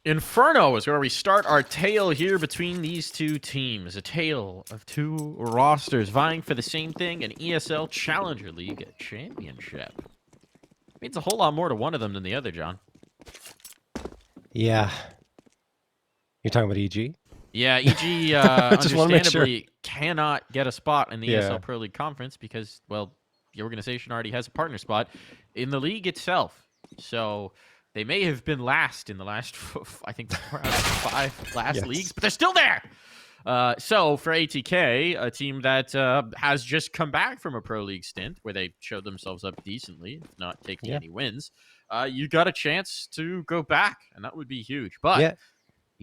Inferno is where we start our tale here between these two teams. A tale of two rosters vying for the same thing, an ESL Challenger League championship. Means a whole lot more to one of them than the other, John. Yeah. You're talking about EG? Yeah, EG understandably cannot get a spot in the ESL Pro League Conference because, well, the organization already has a partner spot in the league itself. So they may have been last in the last, I think, 4 out of 5 last leagues, but they're still there. So for ATK, a team that has just come back from a Pro League stint where they showed themselves up decently, if not taking any wins, you got a chance to go back, and that would be huge. But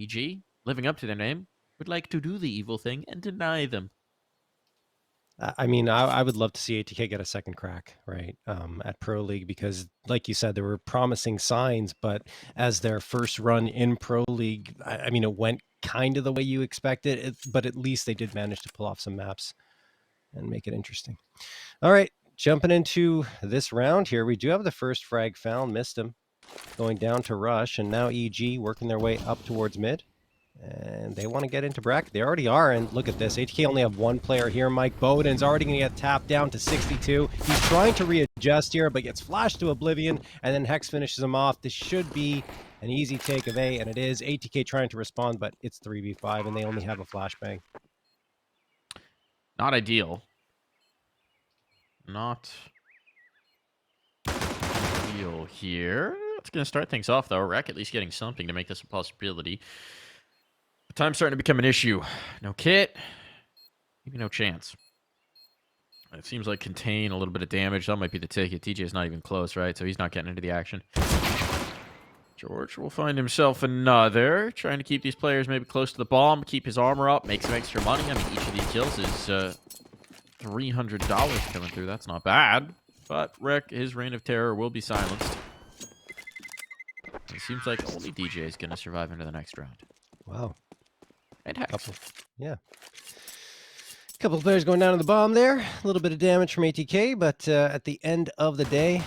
EG, living up to their name, would like to do the evil thing and deny them. I mean, I would love to see ATK get a second crack, right, at Pro League, because, like you said, there were promising signs, but as their first run in Pro League, I mean, it went kind of the way you expected, but at least they did manage to pull off some maps and make it interesting. All right, jumping into this round here, we do have the first frag found, MisteM, going down to Rush, and now EG working their way up towards mid. And they want to get into bracket. They already are, and look at this. ATK only have one player here. Mike Bowden's already going to get tapped down to 62. He's trying to readjust here, but gets flashed to oblivion, and then Hex finishes him off. This should be an easy take of A, and it is. ATK trying to respond, but it's 3v5, and they only have a flashbang. Not ideal. Not ideal here. It's going to start things off, though. Rec at least getting something to make this a possibility. Time's starting to become an issue. No kit, maybe no chance. It seems like contain, a little bit of damage. That might be the ticket. TJ's not even close, right? So he's not getting into the action. George will find himself another. Trying to keep these players maybe close to the bomb, keep his armor up, make some extra money. I mean, each of these kills is $300 coming through. That's not bad. But Rec, his reign of terror will be silenced. It seems like only DJ is going to survive into the next round. Wow. And Hex. Couple of players going down to the bomb there. A little bit of damage from ATK, but at the end of the day,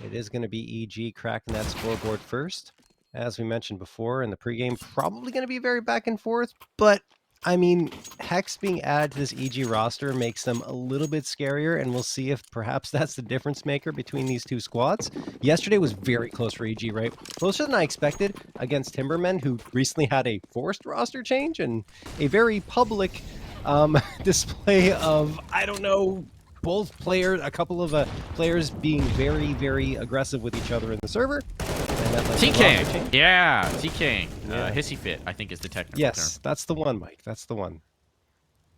it is going to be EG cracking that scoreboard first. As we mentioned before in the pregame, probably going to be very back and forth, but I mean, Hex being added to this EG roster makes them a little bit scarier, and we'll see if perhaps that's the difference maker between these two squads. Yesterday was very close for EG, right? Closer than I expected against Timbermen, who recently had a forced roster change and a very public display of, I don't know, both players, a couple of players being very, very aggressive with each other in the server. TKing. Yeah, TKing. Hissy fit, I think, is the technical term. That's the one, Mike. That's the one.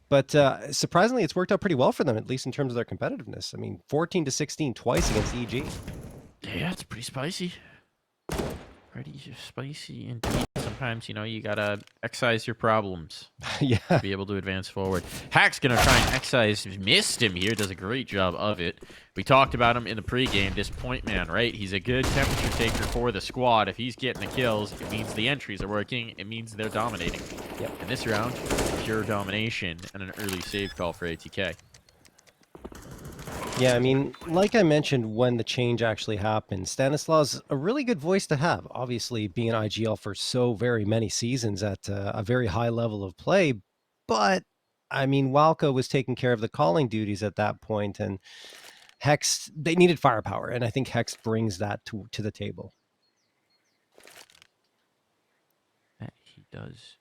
But surprisingly, it's worked out pretty well for them, at least in terms of their competitiveness. I mean, 14-16 twice against EG. Yeah, it's pretty spicy. Pretty spicy indeed. Sometimes, you know, you gotta excise your problems. To be able to advance forward. Hack's gonna try and excise MisteM here. Does a great job of it. We talked about him in the pregame. This point man, right? He's a good temperature taker for the squad. If he's getting the kills, it means the entries are working. It means they're dominating. In this round, pure domination and an early save call for ATK. Yeah, I mean, like I mentioned when the change actually happened, Stanislaus a really good voice to have. Obviously, being an IGL for so very many seasons at a very high level of play. But, I mean, Walco was taking care of the calling duties at that point, and Hex, they needed firepower, and I think Hex brings that to the table. That he does,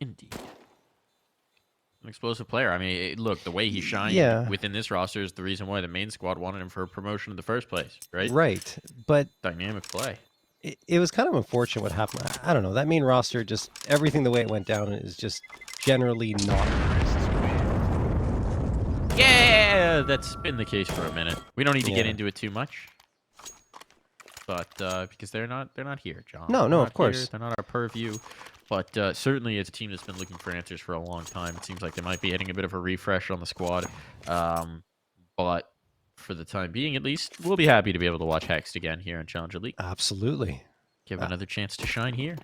indeed. An explosive player. I mean, look, the way he shined within this roster is the reason why the main squad wanted him for promotion in the first place, right? Right, but dynamic play. It was kind of unfortunate what happened. I don't know. That main roster, just everything the way it went down is just generally not. Yeah, that's been the case for a minute. We don't need to get into it too much, but because they're not here, John. No, of course they're not our purview. But certainly it's a team that's been looking for answers for a long time. It seems like they might be hitting a bit of a refresh on the squad. But for the time being, at least, we'll be happy to be able to watch Hexed again here in Challenger League. Absolutely. Give another chance to shine here.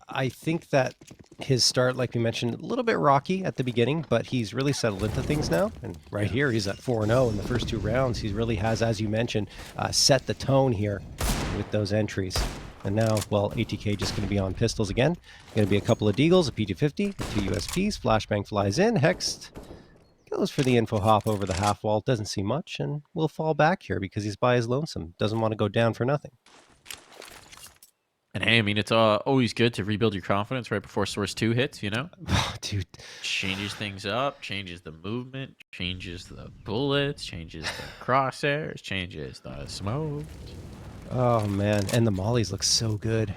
I think that his start, like we mentioned, a little bit rocky at the beginning, but he's really settled into things now. And here, he's at 4-0 in the first 2 rounds. He really has, as you mentioned, set the tone here with those entries. And now, well, ATK just going to be on pistols again. Going to be a couple of Deagles, a P250, 2 USPs. Flashbang flies in. Hexed goes for the info hop over the half wall. Doesn't see much, and will fall back here because he's by his lonesome. Doesn't want to go down for nothing. And hey, I mean, it's always good to rebuild your confidence right before Source 2 hits, you know? Dude. Changes things up, changes the movement, changes the bullets, changes the crosshairs, changes the smoke. Oh, man. And the mollies look so good.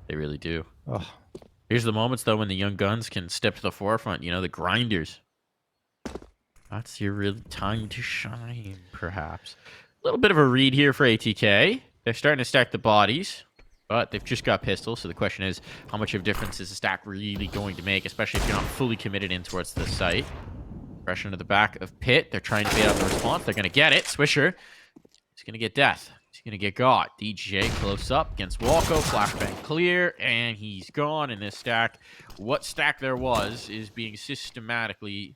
They really do. Oh. Here's the moments, though, when the young guns can step to the forefront, you know, the grinders. That's your real time to shine, perhaps. A little bit of a read here for ATK. They're starting to stack the bodies. But they've just got pistols, so the question is, how much of a difference is a stack really going to make, especially if you're not fully committed in towards the site. Fresh into the back of Pit. They're trying to bait out the response. They're going to get it. Swisher. He's going to get death. He's going to get got. DJ close up against Walko. Flashbang clear, and he's gone in this stack. What stack there was is being systematically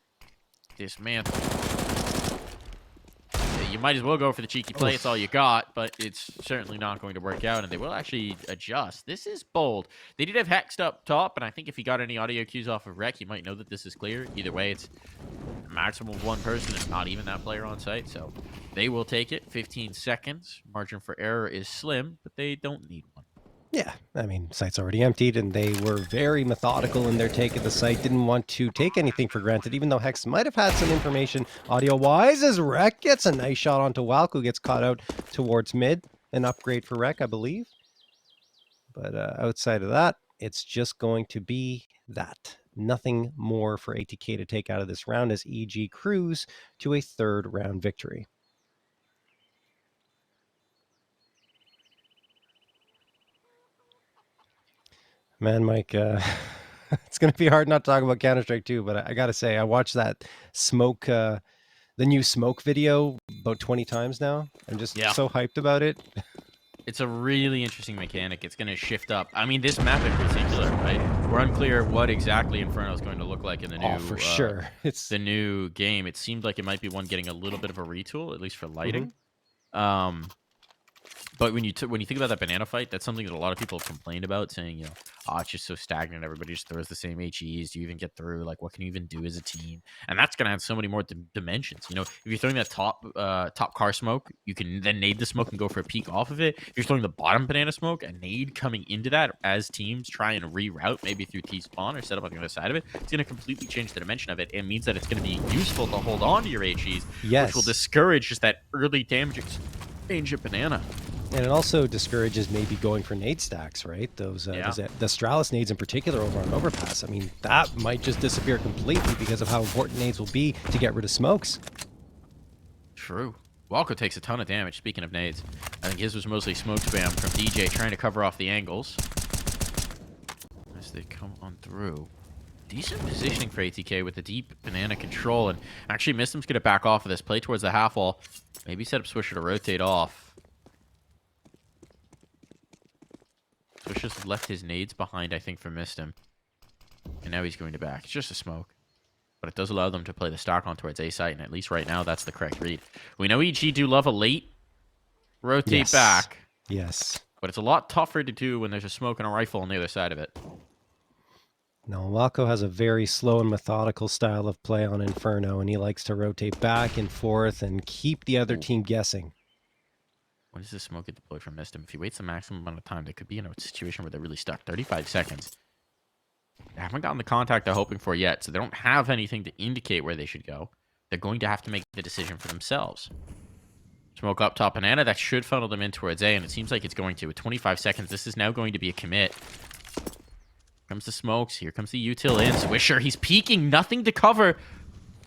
dismantled. You might as well go for the cheeky play. It's all you got, but it's certainly not going to work out, and they will actually adjust. This is bold. They did have Hexed up top, and I think if you got any audio cues off of Rec, you might know that this is clear. Either way, it's a maximum of 1 person and not even that player on site, so they will take it. 15 seconds. Margin for error is slim, but they don't need one. Yeah, I mean, site's already emptied, and they were very methodical in their take of the site. Didn't want to take anything for granted, even though Hex might have had some information audio-wise, as Rec gets a nice shot onto Walko, gets caught out towards mid. An upgrade for Rec, I believe. But outside of that, it's just going to be that. Nothing more for ATK to take out of this round as EG cruise to a 3rd round victory. Man, Mike, it's going to be hard not to talk about Counter-Strike 2, but I got to say, I watched that Smoke, the new Smoke video about 20 times now. I'm just so hyped about it. It's a really interesting mechanic. It's going to shift up. I mean, this map in particular, right? We're unclear what exactly Inferno is going to look like in the new, for sure. It's the new game. It seemed like it might be one getting a little bit of a retool, at least for lighting. But when you think about that banana fight, that's something that a lot of people have complained about, saying, you know, oh, it's just so stagnant. Everybody just throws the same HEs. Do you even get through? Like, what can you even do as a team? And that's going to have so many more dimensions. You know, if you're throwing that top car smoke, you can then nade the smoke and go for a peek off of it. If you're throwing the bottom banana smoke, a nade coming into that as teams try and reroute, maybe through T-spawn or set up on the other side of it, it's going to completely change the dimension of it. It means that it's going to be useful to hold on to your HEs, which will discourage just that early damage exchange of banana. And it also discourages maybe going for nade stacks, right? The Stralis nades in particular over on Overpass. I mean, that might just disappear completely because of how important nades will be to get rid of smokes. True. Walko takes a ton of damage, speaking of nades. I think his was mostly smoke spam from DJ trying to cover off the angles as they come on through. Decent positioning for ATK with the deep banana control. And actually, MisteM's going to back off of this, play towards the half wall. Maybe set up Swisher to rotate off. Swisher's left his nades behind, I think, for MisteM. And now he's going to back. It's just a smoke. But it does allow them to play the stock on towards A site, and at least right now, that's the correct read. We know EG do love a late rotate back. Yes. But it's a lot tougher to do when there's a smoke and a rifle on the other side of it. No, Walko has a very slow and methodical style of play on Inferno, and he likes to rotate back and forth and keep the other team guessing. When does this smoke get deployed from MisteM? If he waits the maximum amount of time, they could be in a situation where they're really stuck. 35 seconds. They haven't gotten the contact they're hoping for yet, so they don't have anything to indicate where they should go. They're going to have to make the decision for themselves. Smoke up top banana. That should funnel them in towards A, and it seems like it's going to. With 25 seconds, this is now going to be a commit. Here comes the smokes. Here comes the util in. Swisher, he's peeking. Nothing to cover.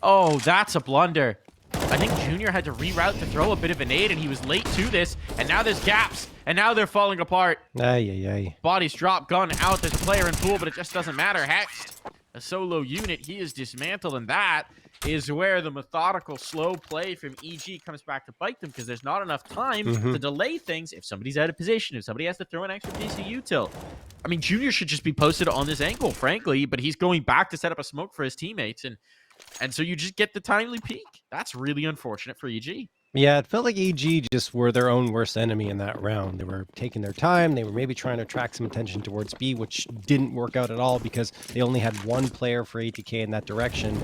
Oh, that's a blunder. I think Junior had to reroute to throw a bit of a nade, and he was late to this. And now there's gaps, and now they're falling apart. Ay, ay, ay. Bodies drop, gun out. There's a player in pool, but it just doesn't matter. Hexed. a solo unit. He is dismantled, and that is where the methodical, slow play from EG comes back to bite them, because there's not enough time to delay things if somebody's out of position, if somebody has to throw an extra piece of util. I mean, Junior should just be posted on this angle, frankly, but he's going back to set up a smoke for his teammates, and so you just get the timely peek. That's really unfortunate for EG. Yeah, it felt like EG just were their own worst enemy in that round. They were taking their time. They were maybe trying to attract some attention towards B, which didn't work out at all because they only had one player for Atk in that direction.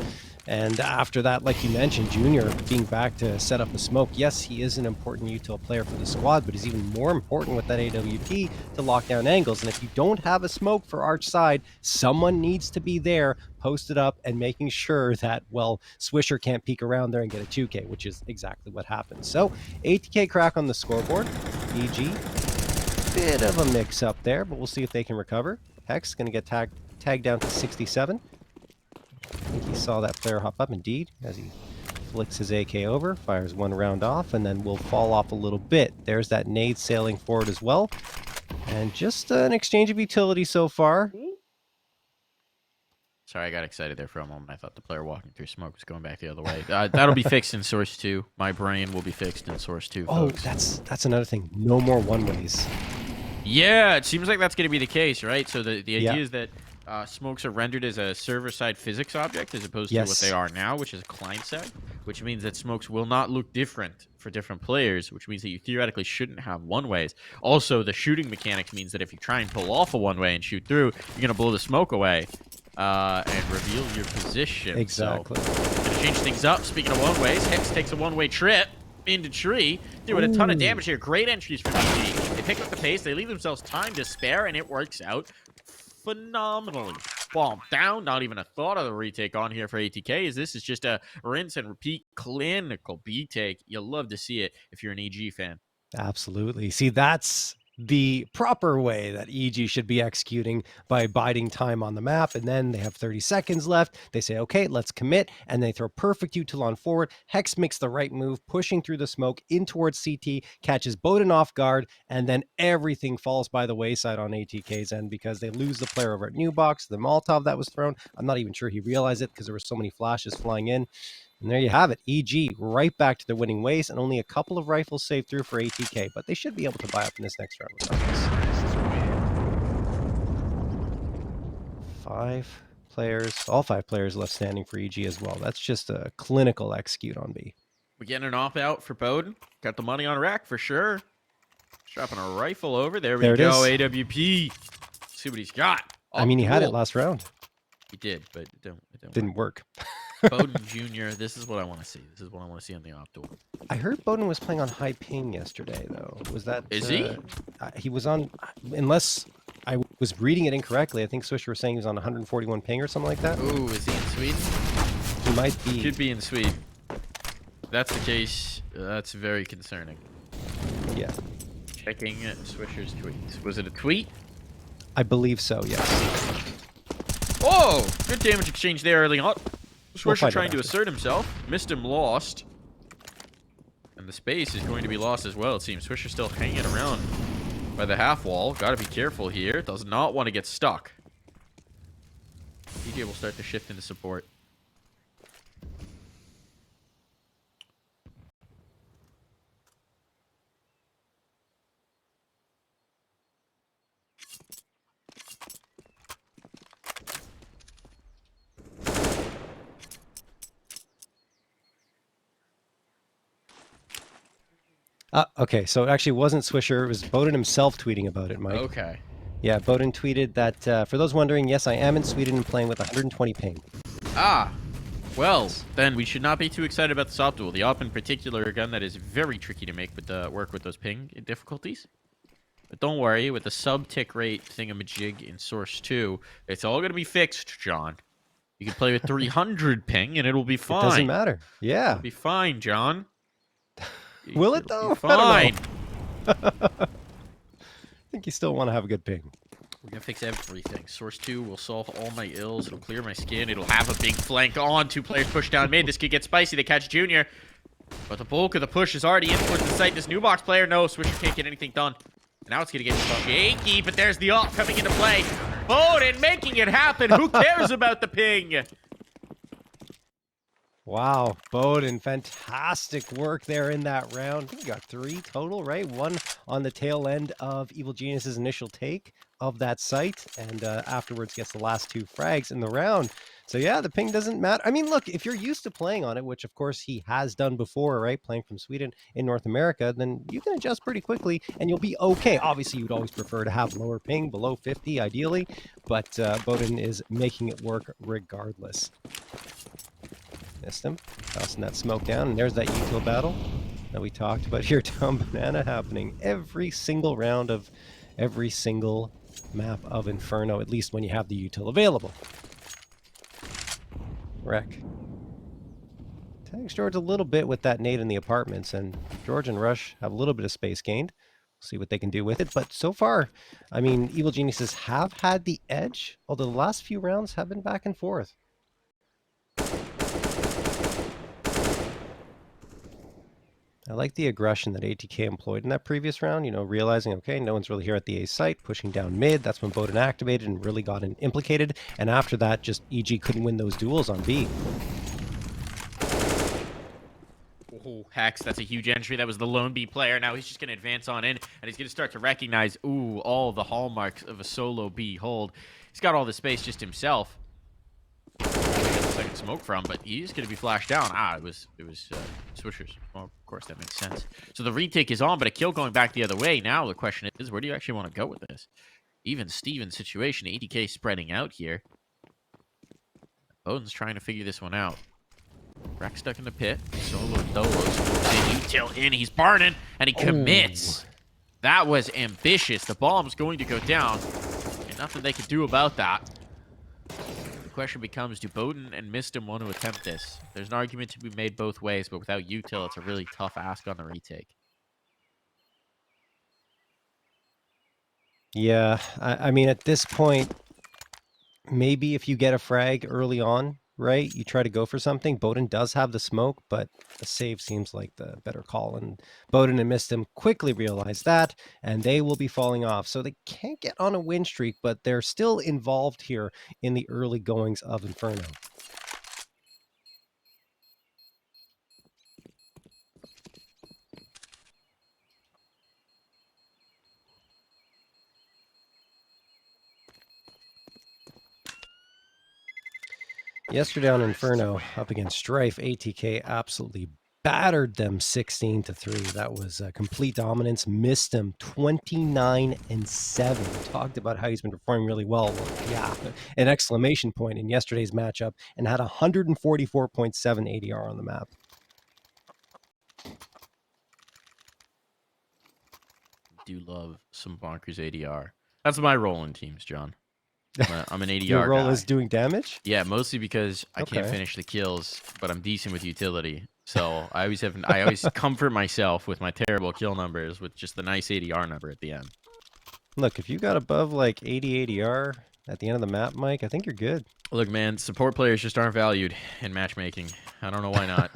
And after that, like you mentioned, Junior being back to set up the smoke. Yes, he is an important util player for the squad, but he's even more important with that AWP to lock down angles. And if you don't have a smoke for Arch side, someone needs to be there, posted up, and making sure that, well, Swisher can't peek around there and get a 2K, which is exactly what happened. So, Atk crack on the scoreboard. EG, bit of a mix-up there, but we'll see if they can recover. Hex going to get tagged down to 67. I think he saw that player hop up, indeed, as he flicks his AK over, fires one round off, and then will fall off a little bit. There's that nade sailing forward as well. And just an exchange of utility so far. Sorry, I got excited there for a moment. I thought the player walking through smoke was going back the other way. That'll be fixed in Source 2. My brain will be fixed in Source 2, folks. Oh, that's another thing. No more one-ways. Yeah, it seems like that's going to be the case, right? So the idea is that smokes are rendered as a server-side physics object as opposed to what they are now, which is a client-side, which means that smokes will not look different for different players, which means that you theoretically shouldn't have one-ways. Also, the shooting mechanics means that if you try and pull off a one-way and shoot through, you're going to blow the smoke away and reveal your position. Exactly. So, going to change things up. Speaking of one-ways, Hex takes a one-way trip into tree, doing a ton of damage here. Great entries from EG. They pick up the pace, they leave themselves time to spare, and it works out phenomenally. Bomb down, not even a thought of the retake on here for Atk, as this is just a rinse and repeat clinical B take. You'll love to see it if you're an EG fan. Absolutely. See, that's the proper way that EG should be executing, by biding time on the map, and then they have 30 seconds left. They say, okay, let's commit, and they throw perfect util on forward. Hex makes the right move, pushing through the smoke in towards CT, catches Bowden off guard, and then everything falls by the wayside on ATK's end because they lose the player over at New Box. The Molotov that was thrown, I'm not even sure he realized it because there were so many flashes flying in. And there you have it. EG right back to their winning ways, and only a couple of rifles saved through for Atk, but they should be able to buy up in this next round regardless. 5 players, all 5 players left standing for EG as well. That's just a clinical execute on B. We're getting an opt-out for Bowden. Got the money on rack for sure. Dropping a rifle over. There we go. AWP. See what he's got. Oh, I mean, he had it last round. He did, but it didn't work. Bowden Jr., this is what I want to see. This is what I want to see on the op duel. I heard Bowden was playing on high ping yesterday, though. Was that... Is he? He was on... Unless I was reading it incorrectly, I think Swisher was saying he was on 141 ping or something like that. Ooh, is he in Sweden? He might be. Could be in Sweden. If that's the case, that's very concerning. Yeah. Checking Swisher's tweets. Was it a tweet? I believe so, yes. Oh! Good damage exchange there early on. Swisher trying to assert himself. MisteM lost. And the space is going to be lost as well, it seems. Swisher still hanging around by the half wall. Gotta be careful here. Does not want to get stuck. EG will start to shift into support. Okay, so it actually wasn't Swisher. It was Bowden himself tweeting about it, Mike. Okay. Yeah, Bowden tweeted that, for those wondering, yes, I am in Sweden and playing with 120 ping. Ah, well, then we should not be too excited about the op duel. The op in particular, a gun that is very tricky to make with work with those ping difficulties. But don't worry, with the sub-tick rate thingamajig in Source 2, it's all going to be fixed, John. You can play with 300 ping and it'll be fine. It doesn't matter. Yeah. It'll be fine, John. Will it, though? Fine. I think you still want to have a good ping. We're going to fix everything. Source 2 will solve all my ills. It'll clear my skin. It'll have a big flank on. 2 players push down mid. This could get spicy. They catch Junior. But the bulk of the push is already in towards the site. This new box player, no. Swisher can't get anything done. Now it's going to get shaky, but there's the op coming into play. Bowden making it happen. Who cares about the ping? Wow, Bowden, fantastic work there in that round. I think you got 3 total, right? 1 on the tail end of Evil Genius's initial take of that site, and afterwards gets the last 2 frags in the round. So yeah, the ping doesn't matter. I mean, look, if you're used to playing on it, which of course he has done before, right? Playing from Sweden in North America, then you can adjust pretty quickly and you'll be okay. Obviously, you'd always prefer to have lower ping, below 50 ideally, but Bowden is making it work regardless. MisteM, tossing that smoke down, and there's that util battle that we talked about here down Banana happening every single round of every single map of Inferno, at least when you have the util available. Wreck. Tags George a little bit with that nade in the apartments, and George and Rush have a little bit of space gained. We'll see what they can do with it, but so far, I mean, Evil Geniuses have had the edge, although the last few rounds have been back and forth. I like the aggression that Atk employed in that previous round, you know, realizing, okay, no one's really here at the A site, pushing down mid. That's when Bowden activated and really got implicated. And after that, just EG couldn't win those duels on B. Oh, Hex, that's a huge entry. That was the lone B player. Now he's just going to advance on in, and he's going to start to recognize, ooh, all the hallmarks of a solo B hold. He's got all the space just himself. Second smoke from, but he's going to be flashed down. It was Swisher's. Well, of course, that makes sense. So the retake is on, but a kill going back the other way. Now the question is, where do you actually want to go with this? Even Steven's situation, Atk spreading out here. Bowden's trying to figure this one out. Rack stuck in the pit. Solo Dolo util in. He's burning, and he commits. That was ambitious. The bomb's going to go down, and nothing they can do about that. Question becomes, do Bowden and MisteM want to attempt this? There's an argument to be made both ways, but without util, it's a really tough ask on the retake. Yeah, I mean, at this point, maybe if you get a frag early on, right, you try to go for something. Bowden does have the smoke, but the save seems like the better call. And Bowden and MisteM quickly realize that, and they will be falling off. So they can't get on a win streak, but they're still involved here in the early goings of Inferno. Yesterday on Inferno, up against Strife, Atk absolutely battered them 16-3. That was complete dominance. MisteM 29-7. Talked about how he's been performing really well. Yeah, an exclamation point in yesterday's matchup, and had 144.7 ADR on the map. Do love some bonkers ADR. That's my role in teams, John. I'm an ADR Your role guy. is doing damage? Yeah, mostly because I can't finish the kills, but I'm decent with utility. So I always comfort myself with my terrible kill numbers with just the nice ADR number at the end. Look, if you got above like 80 ADR at the end of the map, Mike, I think you're good. Look, man, support players just aren't valued in matchmaking. I don't know why not.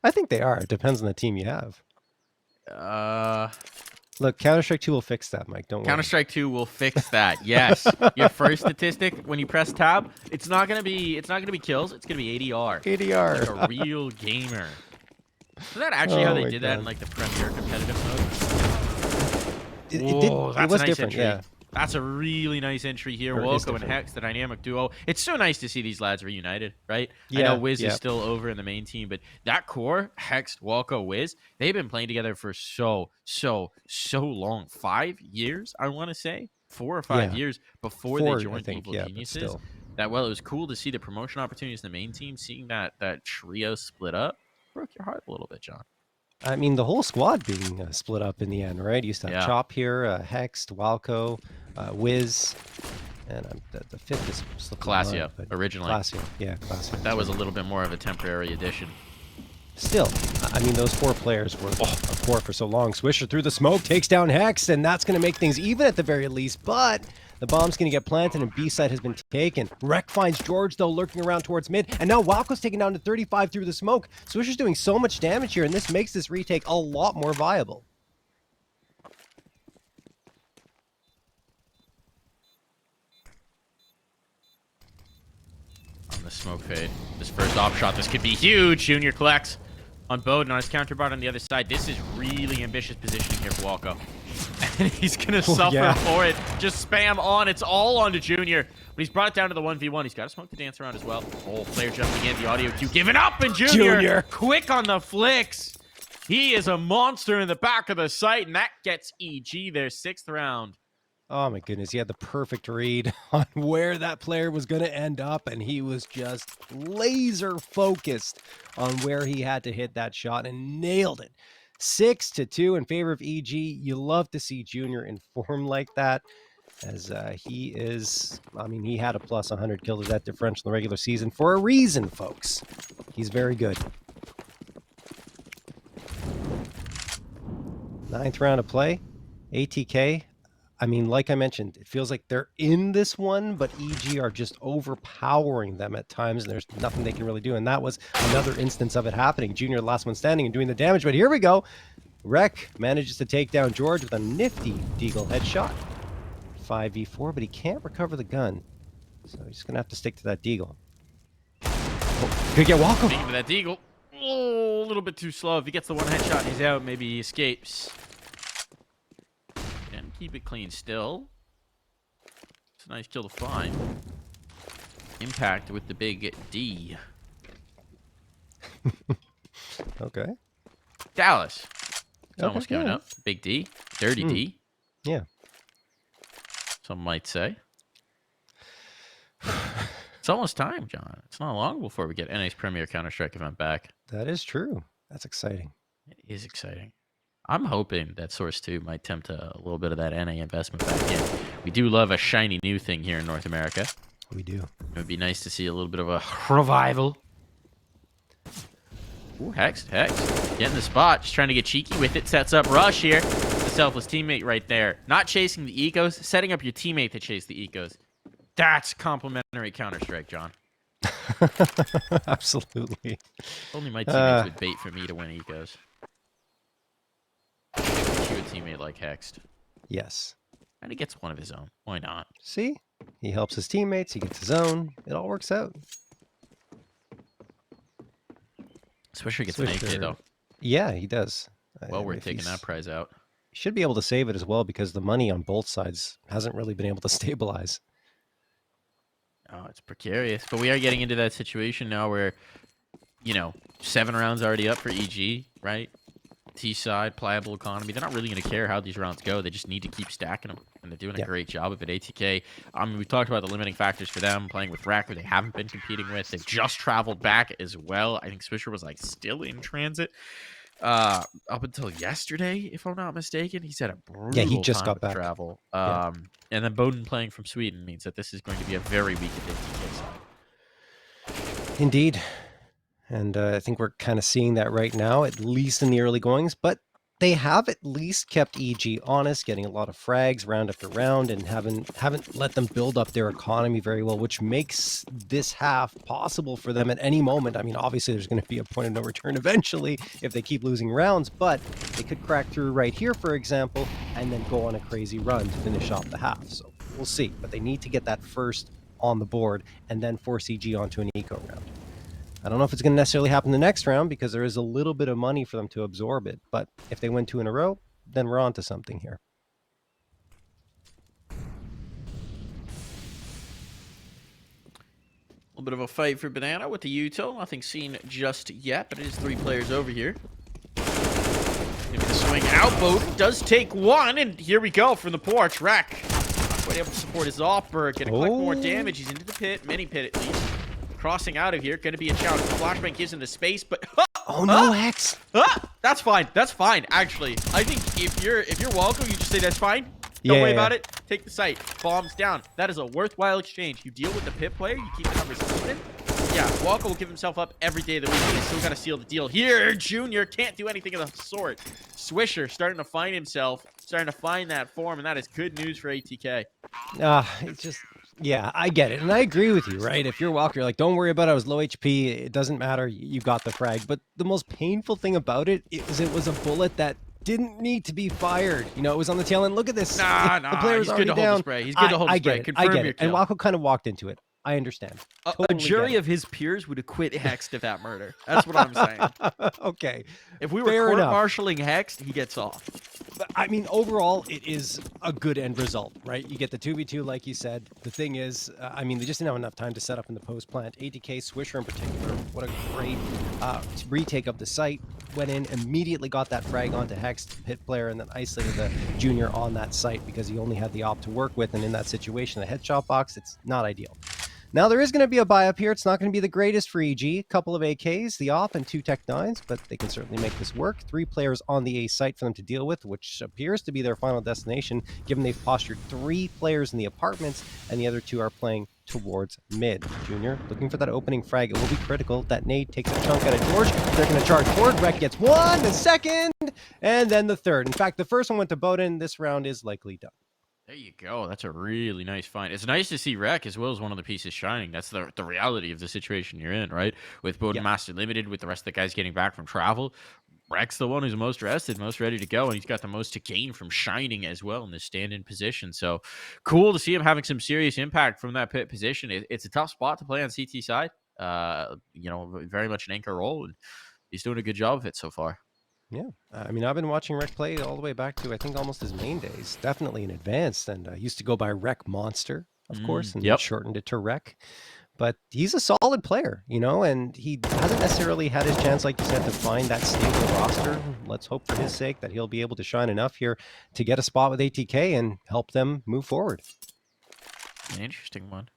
I think they are. It depends on the team you have. Look, Counter-Strike 2 will fix that, Mike. Don't worry. Counter-Strike 2 will fix that. Yes. Your first statistic when you press tab, it's not gonna be kills, it's gonna be ADR. ADR. Like a real gamer. Is that actually how they did that in like the Premier competitive mode? It was nice different, entry. yeah. That's a really nice entry here. Woko and Hex, the dynamic duo. It's so nice to see these lads reunited, right? Yeah, I know Wiz is still over in the main team, but that core, Hex, Woko, Wiz, they've been playing together for so long. 5 years, I want to say. 4 or 5 years before they joined Evil Geniuses. It was cool to see the promotion opportunities in the main team. Seeing that trio split up broke your heart a little bit, John. I mean, the whole squad being split up in the end, right? You used to have Chop here, Hex, Walco, Wiz, and the fifth is Classio, originally. Classio, yeah, Classio. That was a little bit more of a temporary addition. Still, I mean, those 4 players were a core for so long. Swisher through the smoke, takes down Hex, and that's going to make things even at the very least, but the bomb's going to get planted, and B side has been taken. Wreck finds George, though, lurking around towards mid, and now Walco's taken down to 35 through the smoke. Swisher's doing so much damage here, and this makes this retake a lot more viable. smoke fade. This first op shot, this could be huge. Junior collects on Bowden on his counterpart on the other side. This is really ambitious positioning here for Walko. And he's going to suffer for it. Just spam on. It's all on to Junior. But he's brought it down to the 1v1. He's got to smoke the dance around as well. Oh, player jumping in. The audio cue giving up. And Junior quick on the flicks. He is a monster in the back of the site. And that gets EG their 6th round. Oh my goodness, he had the perfect read on where that player was going to end up, and he was just laser focused on where he had to hit that shot and nailed it. 6-2 in favor of EG. You love to see Junior in form like that, as he is, I mean, he had a plus 100 kill to that differential in the regular season for a reason, folks. He's very good. 9th round of play. ATK. I mean, like I mentioned, it feels like they're in this one, but EG are just overpowering them at times, and there's nothing they can really do. And that was another instance of it happening. Junior, the last one standing and doing the damage. But here we go. Rec manages to take down George with a nifty deagle headshot. 5v4, but he can't recover the gun. So he's going to have to stick to that deagle. Oh, could get Walko. Speaking of that deagle, oh, a little bit too slow. If he gets the one headshot and he's out, maybe he escapes. Keep it clean still. It's a nice kill to find. Impact with the big D. Okay. Dallas. It's almost coming up. Big D. Dirty D. Yeah. Some might say. It's almost time, John. It's not long before we get NA's premier Counter-Strike event back. That is true. That's exciting. It is exciting. I'm hoping that Source 2 might tempt a little bit of that NA investment back in. We do love a shiny new thing here in North America. We do. It would be nice to see a little bit of a revival. Ooh, Hex. Getting the spot. Just trying to get cheeky with it. Sets up Rush here. The selfless teammate right there. Not chasing the ecos. Setting up your teammate to chase the ecos. That's complimentary Counter-Strike, John. Absolutely. Only my teammates would bait for me to win ecos. You a teammate like Hexed. Yes. And he gets one of his own. Why not? See? He helps his teammates. He gets his own. It all works out. Swisher gets an AK, though. Yeah, he does. Well, we're taking that prize out. He should be able to save it as well, because the money on both sides hasn't really been able to stabilize. Oh, it's precarious. But we are getting into that situation now where, 7 rounds already up for EG, right? T-side, pliable economy. They're not really going to care how these rounds go. They just need to keep stacking them, and they're doing a great job of it. ATK, I mean, we talked about the limiting factors for them, playing with Rack, who they haven't been competing with. They've just traveled back as well. I think Swisher was, still in transit up until yesterday, if I'm not mistaken. He's had a brutal he just time got of back. travel. And then Bowden playing from Sweden means that this is going to be a very weak ATK side. Indeed. And I think we're kind of seeing that right now, at least in the early goings. But they have at least kept EG honest, getting a lot of frags round after round, and haven't let them build up their economy very well, which makes this half possible for them at any moment. I mean, obviously, there's going to be a point of no return eventually if they keep losing rounds, but they could crack through right here, for example, and then go on a crazy run to finish off the half. So we'll see. But they need to get that first on the board and then force EG onto an eco round. I don't know if it's going to necessarily happen the next round, because there is a little bit of money for them to absorb it. But if they win 2 in a row, then we're on to something here. A little bit of a fight for Banana with the util. Nothing seen just yet, but it is 3 players over here. Maybe the swing out. Bowden does take one, and here we go from the porch. Rack not quite able to support his off-bird. Gonna collect more damage. He's into the pit, mini pit at least. Crossing out of here, going to be a challenge. The flashbang gives him the space, but oh no, Hex! That's fine. That's fine. Actually, I think if you're welcome, you just say that's fine. Don't worry about it. Take the site. Bombs down. That is a worthwhile exchange. You deal with the pit player. You keep the numbers even. Yeah, Walko will give himself up every day of the week. He's still got to seal the deal. Here, Junior can't do anything of the sort. Swisher starting to find himself, starting to find that form, and that is good news for ATK. It's just... Yeah, I get it. And I agree with you, right? If you're Walker, you're like, don't worry about it. I was low HP. It doesn't matter. You got the frag. But the most painful thing about it is it was a bullet that didn't need to be fired. You know, it was on the tail end. Look at this. Nah. The player was He's good to hold the spray. He's good to hold the spray. Confirm your kill. And Walko kind of walked into it. I understand. A Totally jury get of his peers would acquit Hext of that murder. That's what I'm saying. it. Okay. If we were Fair enough. court-martialing Hext, he gets off. But I mean, overall, it is a good end result, right? You get the 2v2, like you said. The thing is, I mean, they just didn't have enough time to set up in the post plant. Atk.Swisher in particular, what a great retake of the site. Went in, immediately got that frag onto Hex, hit player, and then isolated the junior on that site because he only had the op to work with. And in that situation, the headshot box, it's not ideal. Now, there is going to be a buy up here. It's not going to be the greatest for EG. A couple of AKs, the op, and 2 Tech 9s, but they can certainly make this work. 3 players on the A site for them to deal with, which appears to be their final destination, given they've postured 3 players in the apartments, and the other 2 are playing towards mid. Junior looking for that opening frag. It will be critical. That nade takes a chunk out of George. They're going to charge forward. Rek gets 1, the second, and then the third. In fact, the first one went to Bowden. This round is likely done. There you go. That's a really nice find. It's nice to see Rek as well as one of the pieces shining. That's the reality of the situation you're in, right? With Bowden Master Limited, with the rest of the guys getting back from travel. Rek's the one who's most rested, most ready to go, and he's got the most to gain from shining as well in this stand-in position. So cool to see him having some serious impact from that pit position. It's a tough spot to play on CT side. You know, very much an anchor role, and he's doing a good job of it so far. Yeah, I mean, I've been watching Rek play all the way back to, I think, almost his main days. Definitely in advanced, and used to go by Rek Monster, of course, and then shortened it to Rek. But he's a solid player, you know, and he hasn't necessarily had his chance, like you said, to find that stable roster. Let's hope for his sake that he'll be able to shine enough here to get a spot with ATK and help them move forward. An interesting one.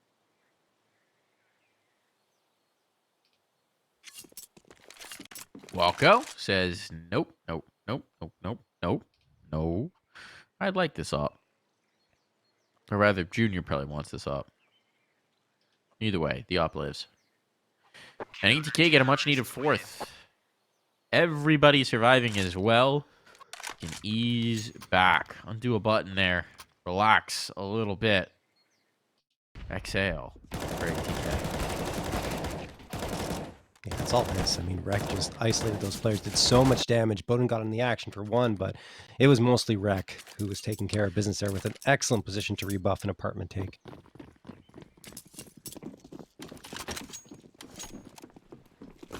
Walko says, nope, nope, nope, nope, nope, nope, no. I'd like this op. Or rather, Junior probably wants this op. Either way, the op lives. And ATK get a much-needed 4th. Everybody surviving as well. Can ease back. Undo a button there. Relax a little bit. Exhale. For ATK. Yeah, that's all this. I mean, Rek just isolated those players, did so much damage. Bowden got in the action for 1, but it was mostly Rek who was taking care of business there with an excellent position to rebuff an apartment take.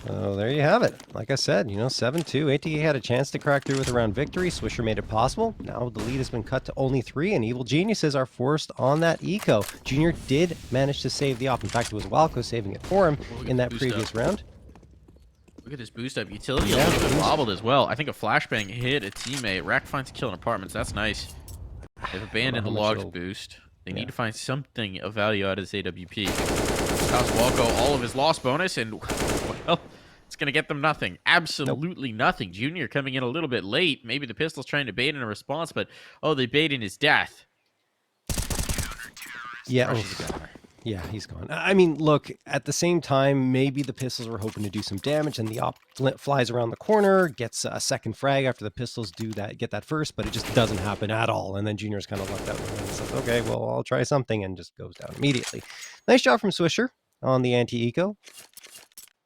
So there you have it. Like I said, you know, 7-2. ATK had a chance to crack through with a round victory. Swisher made it possible. Now the lead has been cut to only 3, and Evil Geniuses are forced on that eco. Junior did manage to save the op. In fact, it was Walko saving it for him in that previous round. Look at this boost up. Utility a little bit wobbled as well. I think a flashbang hit a teammate. Rek finds a kill in apartments. That's nice. They've abandoned the logs boost. They need to find something of value out of this AWP. Cost Walko all of his loss bonus, and, well, it's going to get them nothing. Absolutely nothing. Junior coming in a little bit late. Maybe the pistol's trying to bait in a response, but, oh, they bait in his death. Yeah. Yeah, he's gone. I mean, look, at the same time, maybe the pistols were hoping to do some damage, and the op flies around the corner, gets a second frag after the pistols get that first, but it just doesn't happen at all. And then Junior's kind of left out and says, okay, well, I'll try something, and just goes down immediately. Nice job from Swisher on the anti-eco,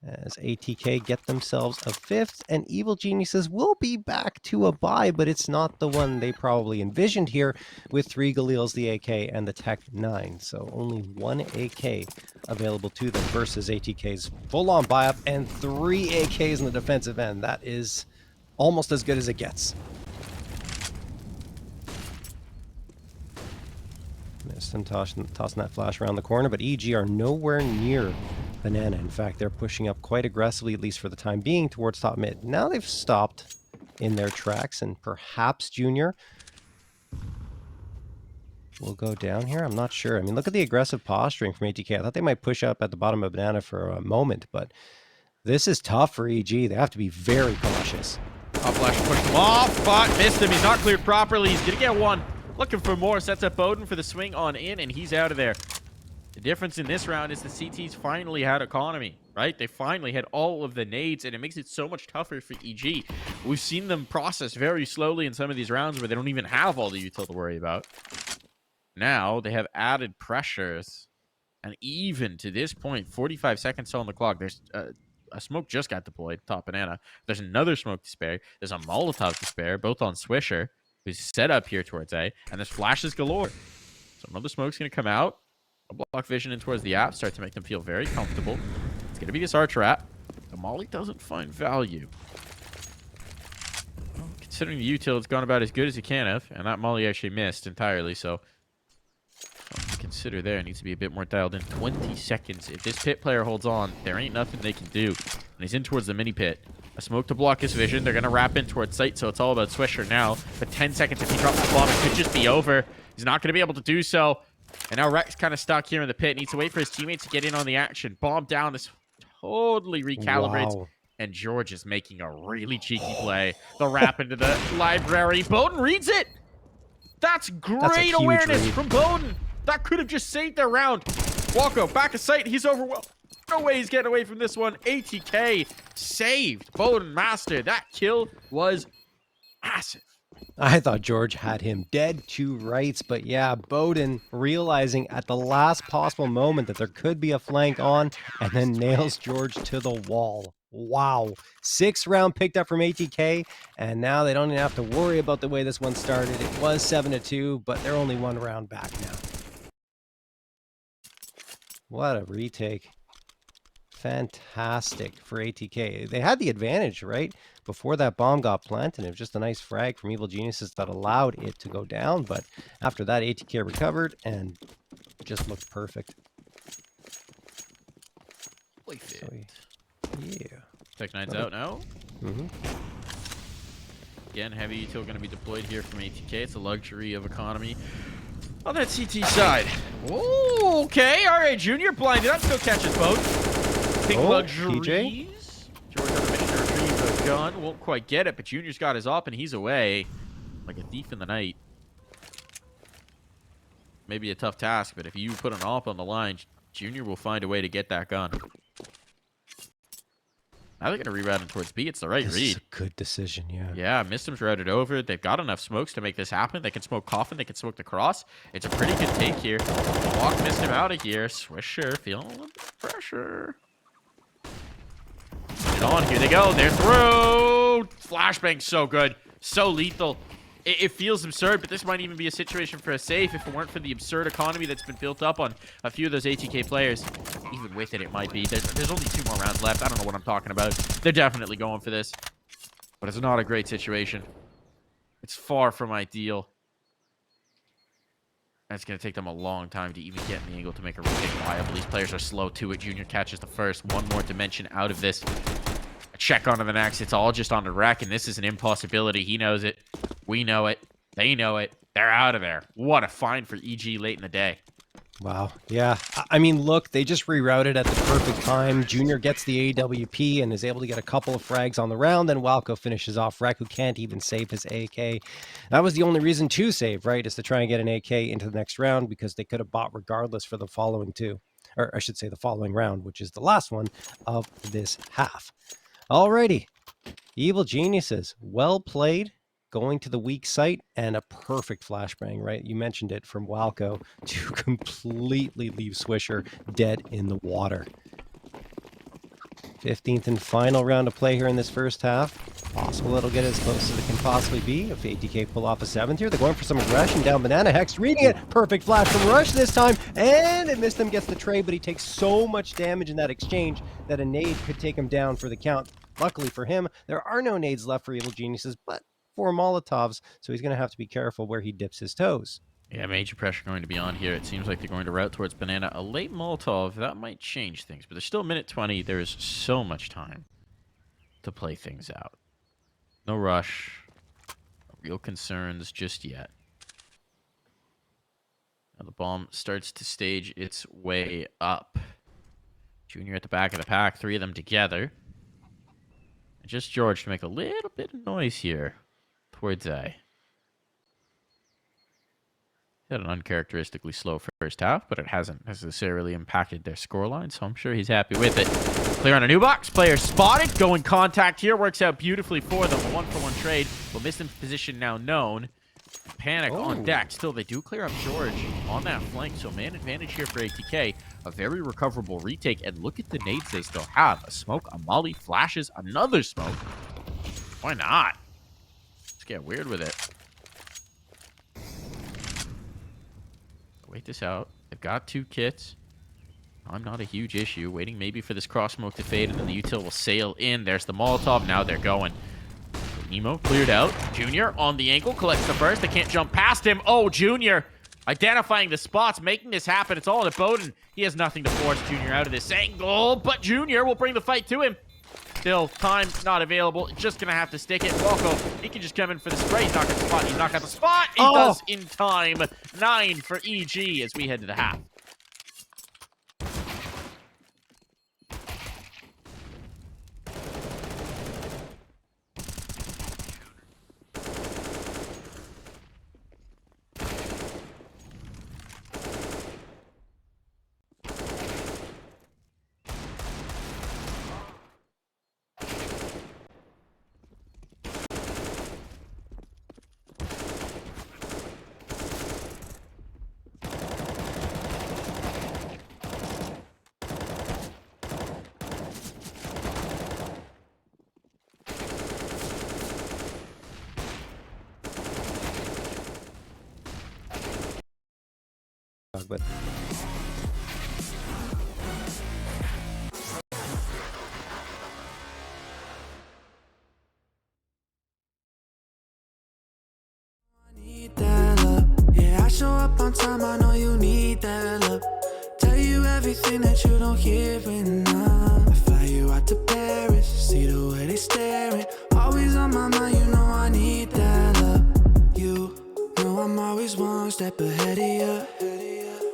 as ATK get themselves a 5th, and Evil Geniuses will be back to a bye, but it's not the one they probably envisioned here with 3 Galils, the AK, and the Tech 9. So only 1 AK available to them versus ATK's full-on buy-up and 3 AKs in the defensive end. That is almost as good as it gets. MisteM tossing that flash around the corner, but EG are nowhere near Banana. In fact, they're pushing up quite aggressively, at least for the time being, towards top mid. Now they've stopped in their tracks, and perhaps Junior will go down here. I'm not sure. I mean, look at the aggressive posturing from ATK. I thought they might push up at the bottom of Banana for a moment, but this is tough for EG. They have to be very cautious. Top flash pushed him off, but missed him. He's not cleared properly. He's going to get 1. Looking for more. Sets up Bowden for the swing on in, and he's out of there. The difference in this round is the CTs finally had economy, right? They finally had all of the nades, and it makes it so much tougher for EG. We've seen them process very slowly in some of these rounds where they don't even have all the util to worry about. Now they have added pressures, and even to this point, 45 seconds still on the clock. There's a smoke just got deployed, top Banana. There's another smoke to spare. There's a Molotov to spare, both on Swisher, who's set up here towards A, and there's flashes galore. So another smoke's going to come out. A block vision in towards the app, start to make them feel very comfortable. It's going to be this arch rat. The molly doesn't find value. Well, considering the util, it's gone about as good as it can have, and that molly actually missed entirely, so something to consider there. Needs to be a bit more dialed in. 20 seconds. If this pit player holds on, there ain't nothing they can do. And he's in towards the mini pit. A smoke to block his vision. They're going to wrap in towards site, so it's all about Swisher now. But 10 seconds, if he drops the bomb, it could just be over. He's not going to be able to do so. And now Rex kind of stuck here in the pit. Needs to wait for his teammates to get in on the action. Bomb down. This totally recalibrates. Wow. And George is making a really cheeky play. The wrap into the library. Bowden reads it. That's great awareness from Bowden. That could have just saved their round. Walko, back of sight. He's overwhelmed. No way he's getting away from this one. ATK saved. Bowden master. That kill was massive. I thought George had him dead to rights, but yeah, Bowden realizing at the last possible moment that there could be a flank on, and then nails George to the wall. Wow. 6th round picked up from ATK, and now they don't even have to worry about the way this one started. It was 7-2, but they're only 1 round back now. What a retake. Fantastic for ATK. They had the advantage, right? Before that bomb got planted, it was just a nice frag from Evil Geniuses that allowed it to go down. But after that, ATK recovered and just looked perfect. So, yeah. Tech 9's out now. Mm-hmm. Again, heavy util going to be deployed here from ATK. It's a luxury of economy. On that CT side. Oh, okay. All right, Junior blinded up. Still catches both. Pink luxuries. PJ? George on a mission to retrieve the gun. Won't quite get it, but Junior's got his op and he's away. Like a thief in the night. Maybe a tough task, but if you put an op on the line, Junior will find a way to get that gun. Now they're going to reroute him towards B. It's the right This read. is a good decision, yeah. Yeah, MisteM's routed over. They've got enough smokes to make this happen. They can smoke Coffin. They can smoke the cross. It's a pretty good take here. Walk MisteM out of here. Swisher feeling a little bit of pressure. Get it on. Here they go. They're through. Flashbang's so good. So lethal. It feels absurd, but this might even be a situation for a safe if it weren't for the absurd economy that's been built up on a few of those ATK players. Even with it, it might be. There's only 2 more rounds left. I don't know what I'm talking about. They're definitely going for this. But it's not a great situation. It's far from ideal. And it's going to take them a long time to even get in the angle to make a retake viable. These players are slow to it. Junior catches the first. One more dimension out of this. A check onto the next. It's all just on the rack, and this is an impossibility. He knows it. We know it. They know it. They're out of there. What a find for EG late in the day. Wow. Yeah. I mean, look, they just rerouted at the perfect time. Junior gets the AWP and is able to get a couple of frags on the round. Then Walko finishes off Rek, who can't even save his AK. That was the only reason to save, right? Is to try and get an AK into the next round because they could have bought regardless for the following 2. Or I should say the following round, which is the last one of this half. Alrighty. Evil Geniuses. Well played. Going to the weak site and a perfect flashbang, right? You mentioned it from Walko to completely leave Swisher dead in the water. 15th and final round of play here in this first half. Possible it'll get as close as it can possibly be if ATK pull off a 7th here. They're going for some aggression down Banana. Hex reading it. Perfect flash from Rush this time. And MisteM gets the trade, but he takes so much damage in that exchange that a nade could take him down for the count. Luckily for him, there are no nades left for Evil Geniuses, but 4 Molotovs, so he's going to have to be careful where he dips his toes. Yeah, major pressure going to be on here. It seems like they're going to route towards Banana. A late Molotov, that might change things, but there's still minute 20. There's so much time to play things out. No rush. No real concerns just yet. Now the bomb starts to stage its way up. Junior at the back of the pack, 3 of them together. And just George to make a little bit of noise here towards A. Had an uncharacteristically slow first half, but it hasn't necessarily impacted their scoreline, so I'm sure he's happy with it. Clear on a new box. Player spotted. Going contact here. Works out beautifully for them. A 1-for-1 trade. Well, MisteM's position now known. Panic on deck. Still, they do clear up George on that flank, so man advantage here for ATK. A very recoverable retake, and look at the nades they still have. A smoke, a molly, flashes, another smoke. Why not? Let's get weird with it. Wait this out. They've got 2 kits. I'm not a huge issue. Waiting maybe for this cross smoke to fade, and then the util will sail in. There's the Molotov. Now they're going. Nemo cleared out. Junior on the ankle, collects the first. They can't jump past him. Oh, Junior identifying the spots, making this happen. It's all at Bowden. He has nothing to force Junior out of this angle, but Junior will bring the fight to him. Still, time not available. Just going to have to stick it. Walko, he can just come in for the spray. He's not got the spot. He's not got the spot. He does in time. 9 for EG as we head to the half. But yeah, I show up on time, I know you need that love. Tell you everything that you don't hear enough. I fly you out to Paris, see the way they staring. Always on my mind, you know I need that love. You know I'm always one step ahead of you.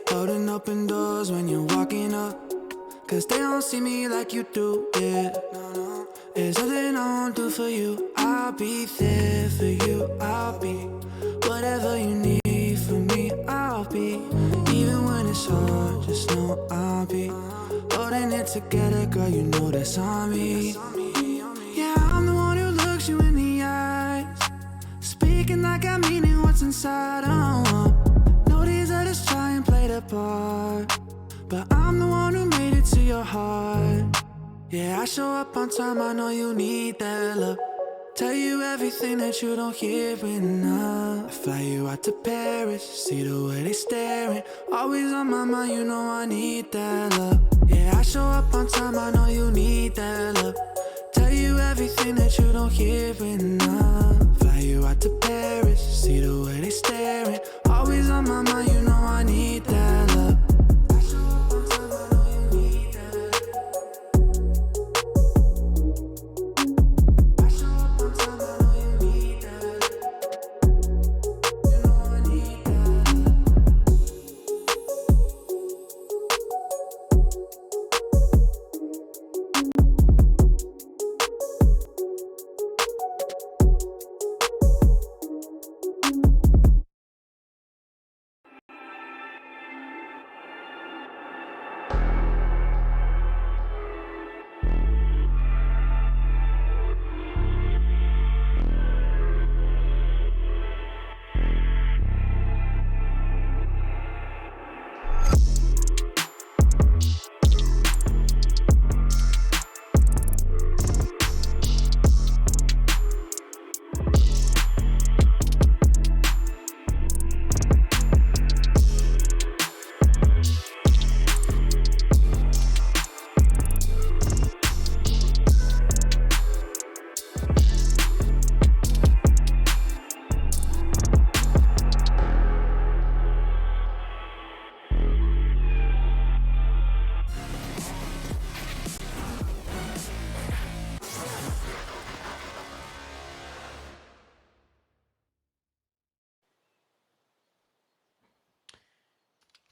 Holding open doors when you're walking up. Cause they don't see me like you do, yeah. There's nothing I won't do for you. I'll be there for you. I'll be whatever you need from me. I'll be, even when it's hard, just know I'll be holding it together, girl, you know that's on me. Yeah, I'm the one who looks you in the eyes, speaking like I mean it, what's inside. Know these others try and play the part, but I'm the one who made it to your heart. Yeah, I show up on time, I know you need that love. Tell you everything that you don't hear enough. I fly you out to Paris, see the way they staring. Always on my mind, you know I need that love. Yeah, I show up on time, I know you need that love. Tell you everything that you don't hear enough. Fly you out to Paris, see the way they staring. Always on my mind, you know I need that love. I show up on time, I know you need that love. I show up on time, I know you need that love. You know I need that love.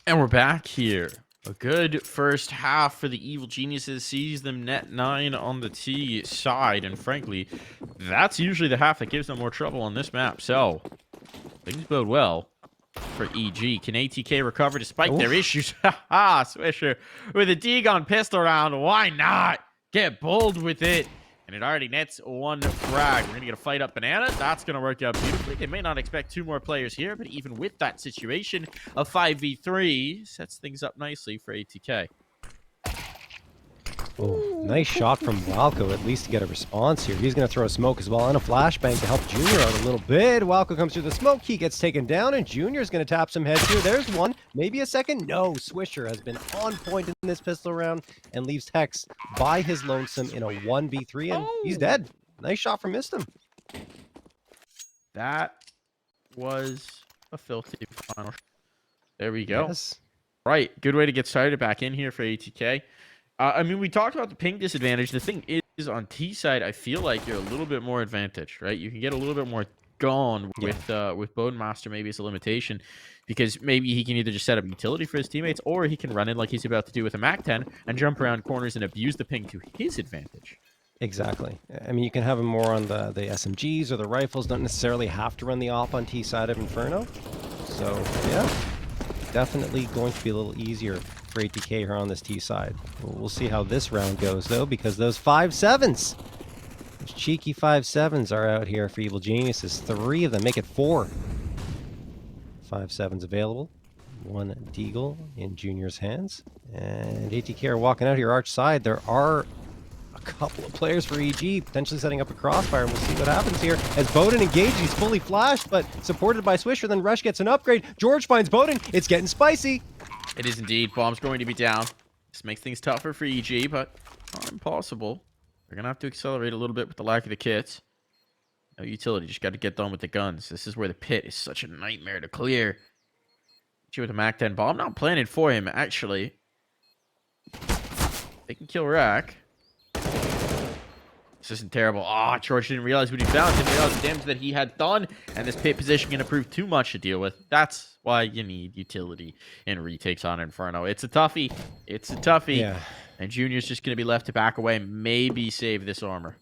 And we're back here. A good first half for the Evil Geniuses. Sees them net 9 on the T side. And frankly, that's usually the half that gives them more trouble on this map. So, things bode well for EG. Can ATK recover despite their issues? Haha, Swisher with a D-gun pistol round. Why not? Get bold with it. And it already nets 1 frag. We're going to get a fight up Banana. That's going to work out beautifully. They may not expect 2 more players here, but even with that situation, a 5v3 sets things up nicely for ATK. Oh, nice shot from Walco, at least to get a response here. He's going to throw a smoke as well and a flashbang to help Junior out a little bit. Walco comes through the smoke. He gets taken down, and Junior's going to tap some heads here. There's one, maybe a second. No, Swisher has been on point in this pistol round and leaves Hex by his lonesome in a 1v3, and he's dead. Nice shot from MisteM. That was a filthy final. There we go. Yes. Right. Good way to get started back in here for ATK. I mean, we talked about the ping disadvantage. The thing is, on T side, I feel like you're a little bit more advantaged, right? You can get a little bit more gone with Bodemaster. Maybe it's a limitation because maybe he can either just set up utility for his teammates, or he can run in like he's about to do with a MAC-10 and jump around corners and abuse the ping to his advantage. Exactly. I mean, you can have him more on the SMGs or the rifles. Don't necessarily have to run the op on T side of Inferno. So, yeah, definitely going to be a little easier for ATK here on this T side. We'll see how this round goes, though, because those 5-7s, those cheeky 5-7s are out here for Evil Geniuses. 3 of them, make it 4. 5-7s available. 1 Deagle in Junior's hands. And ATK are walking out here arch side. There are a couple of players for EG potentially setting up a crossfire. We'll see what happens here as Bowden engaged. He's fully flashed, but supported by Swisher. Then Rush gets an upgrade. George finds Bowden. It's getting spicy. It is indeed. Bomb's going to be down. This makes things tougher for EG, but not impossible. They're going to have to accelerate a little bit with the lack of the kits. No utility. Just got to get done with the guns. This is where the pit is such a nightmare to clear. With a MAC-10 bomb. Not planning for him, actually. They can kill Rack. This isn't terrible. Ah, George didn't realize what he found. Didn't realize the damage that he had done. And this pit position going to prove too much to deal with. That's why you need utility in retakes on Inferno. It's a toughie. It's a toughie. Yeah. And Junior's just going to be left to back away. Maybe save this armor.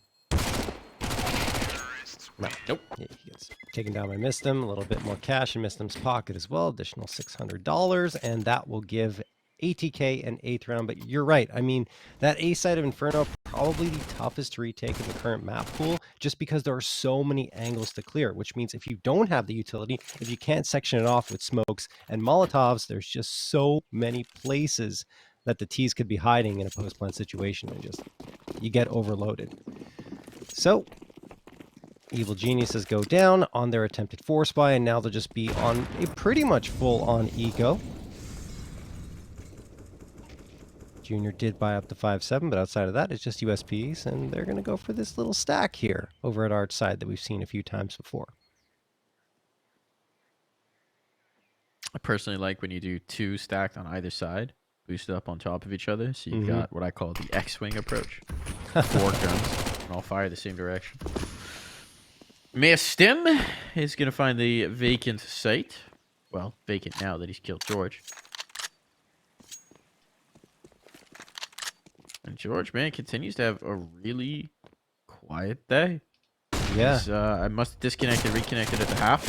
No. Nope. Yeah, he gets taken down by MisteM. A little bit more cash in MisteM's pocket as well. Additional $600. And that will give ATK an 8th round. But you're right. I mean, that A side of Inferno, probably the toughest to retake in the current map pool, just because there are so many angles to clear, which means if you don't have the utility, if you can't section it off with smokes and Molotovs, there's just so many places that the T's could be hiding in a post-plant situation, and just, you get overloaded. So, Evil Geniuses go down on their attempted force buy, and now they'll just be on a pretty much full-on eco. Junior did buy up the 5-7, but outside of that, it's just USPs, and they're going to go for this little stack here over at Arch side that we've seen a few times before. I personally like when you do 2 stacked on either side, boosted up on top of each other, so you've got what I call the X-Wing approach. 4 guns, and all fire the same direction. MisteM is going to find the vacant site. Well, vacant now that he's killed George. And George, man, continues to have a really quiet day. Yeah. I must have disconnected, reconnected at the half.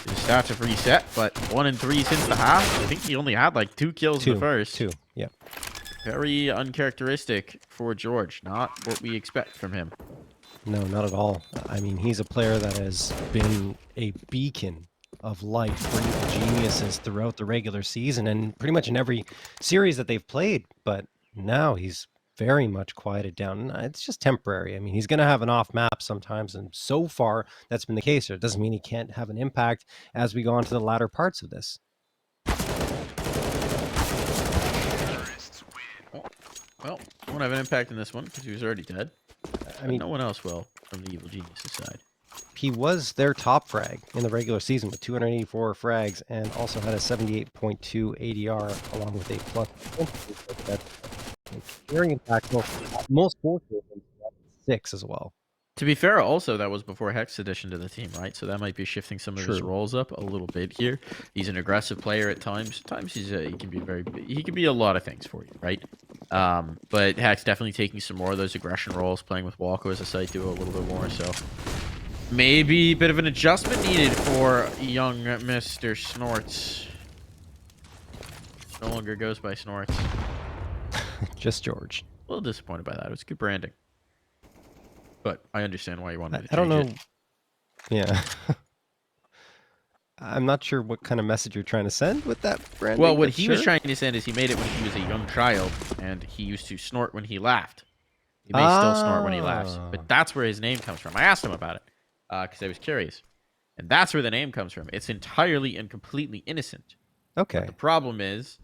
His stats have reset, but 1 and 3 since the half. I think he only had like 2 kills in the first. 2, yeah. Very uncharacteristic for George. Not what we expect from him. No, not at all. I mean, he's a player that has been a beacon of light for Evil Geniuses throughout the regular season and pretty much in every series that they've played. But now he's very much quieted down. It's just temporary. I mean, he's going to have an off map sometimes, and so far that's been the case. It doesn't mean he can't have an impact as we go on to the latter parts of this. Well, won't have an impact in this one because he was already dead. I mean, no one else will from the Evil Geniuses side. He was their top frag in the regular season with 284 frags and also had a 78.2 ADR along with a plus. Very impactful. Most fortunate 6 as well. To be fair, also, that was before Hex addition to the team, right? So that might be shifting some of his roles up a little bit here. He's an aggressive player at times. Sometimes he can be he can be a lot of things for you, right? But Hex definitely taking some more of those aggression roles, playing with Walco as a site duo a little bit more. So maybe a bit of an adjustment needed for young Mr. Snorts. No longer goes by Snorts. Just George. A little disappointed by that. It was good branding. But I understand why you wanted to change I don't know. it. Yeah. I'm not sure what kind of message you're trying to send with that branding. Well, what but he was sure. trying to send is he made it when he was a young child, and he used to snort when he laughed. He may still snort when he laughs, but that's where his name comes from. I asked him about it because I was curious, and that's where the name comes from. It's entirely and completely innocent. Okay. But the problem is,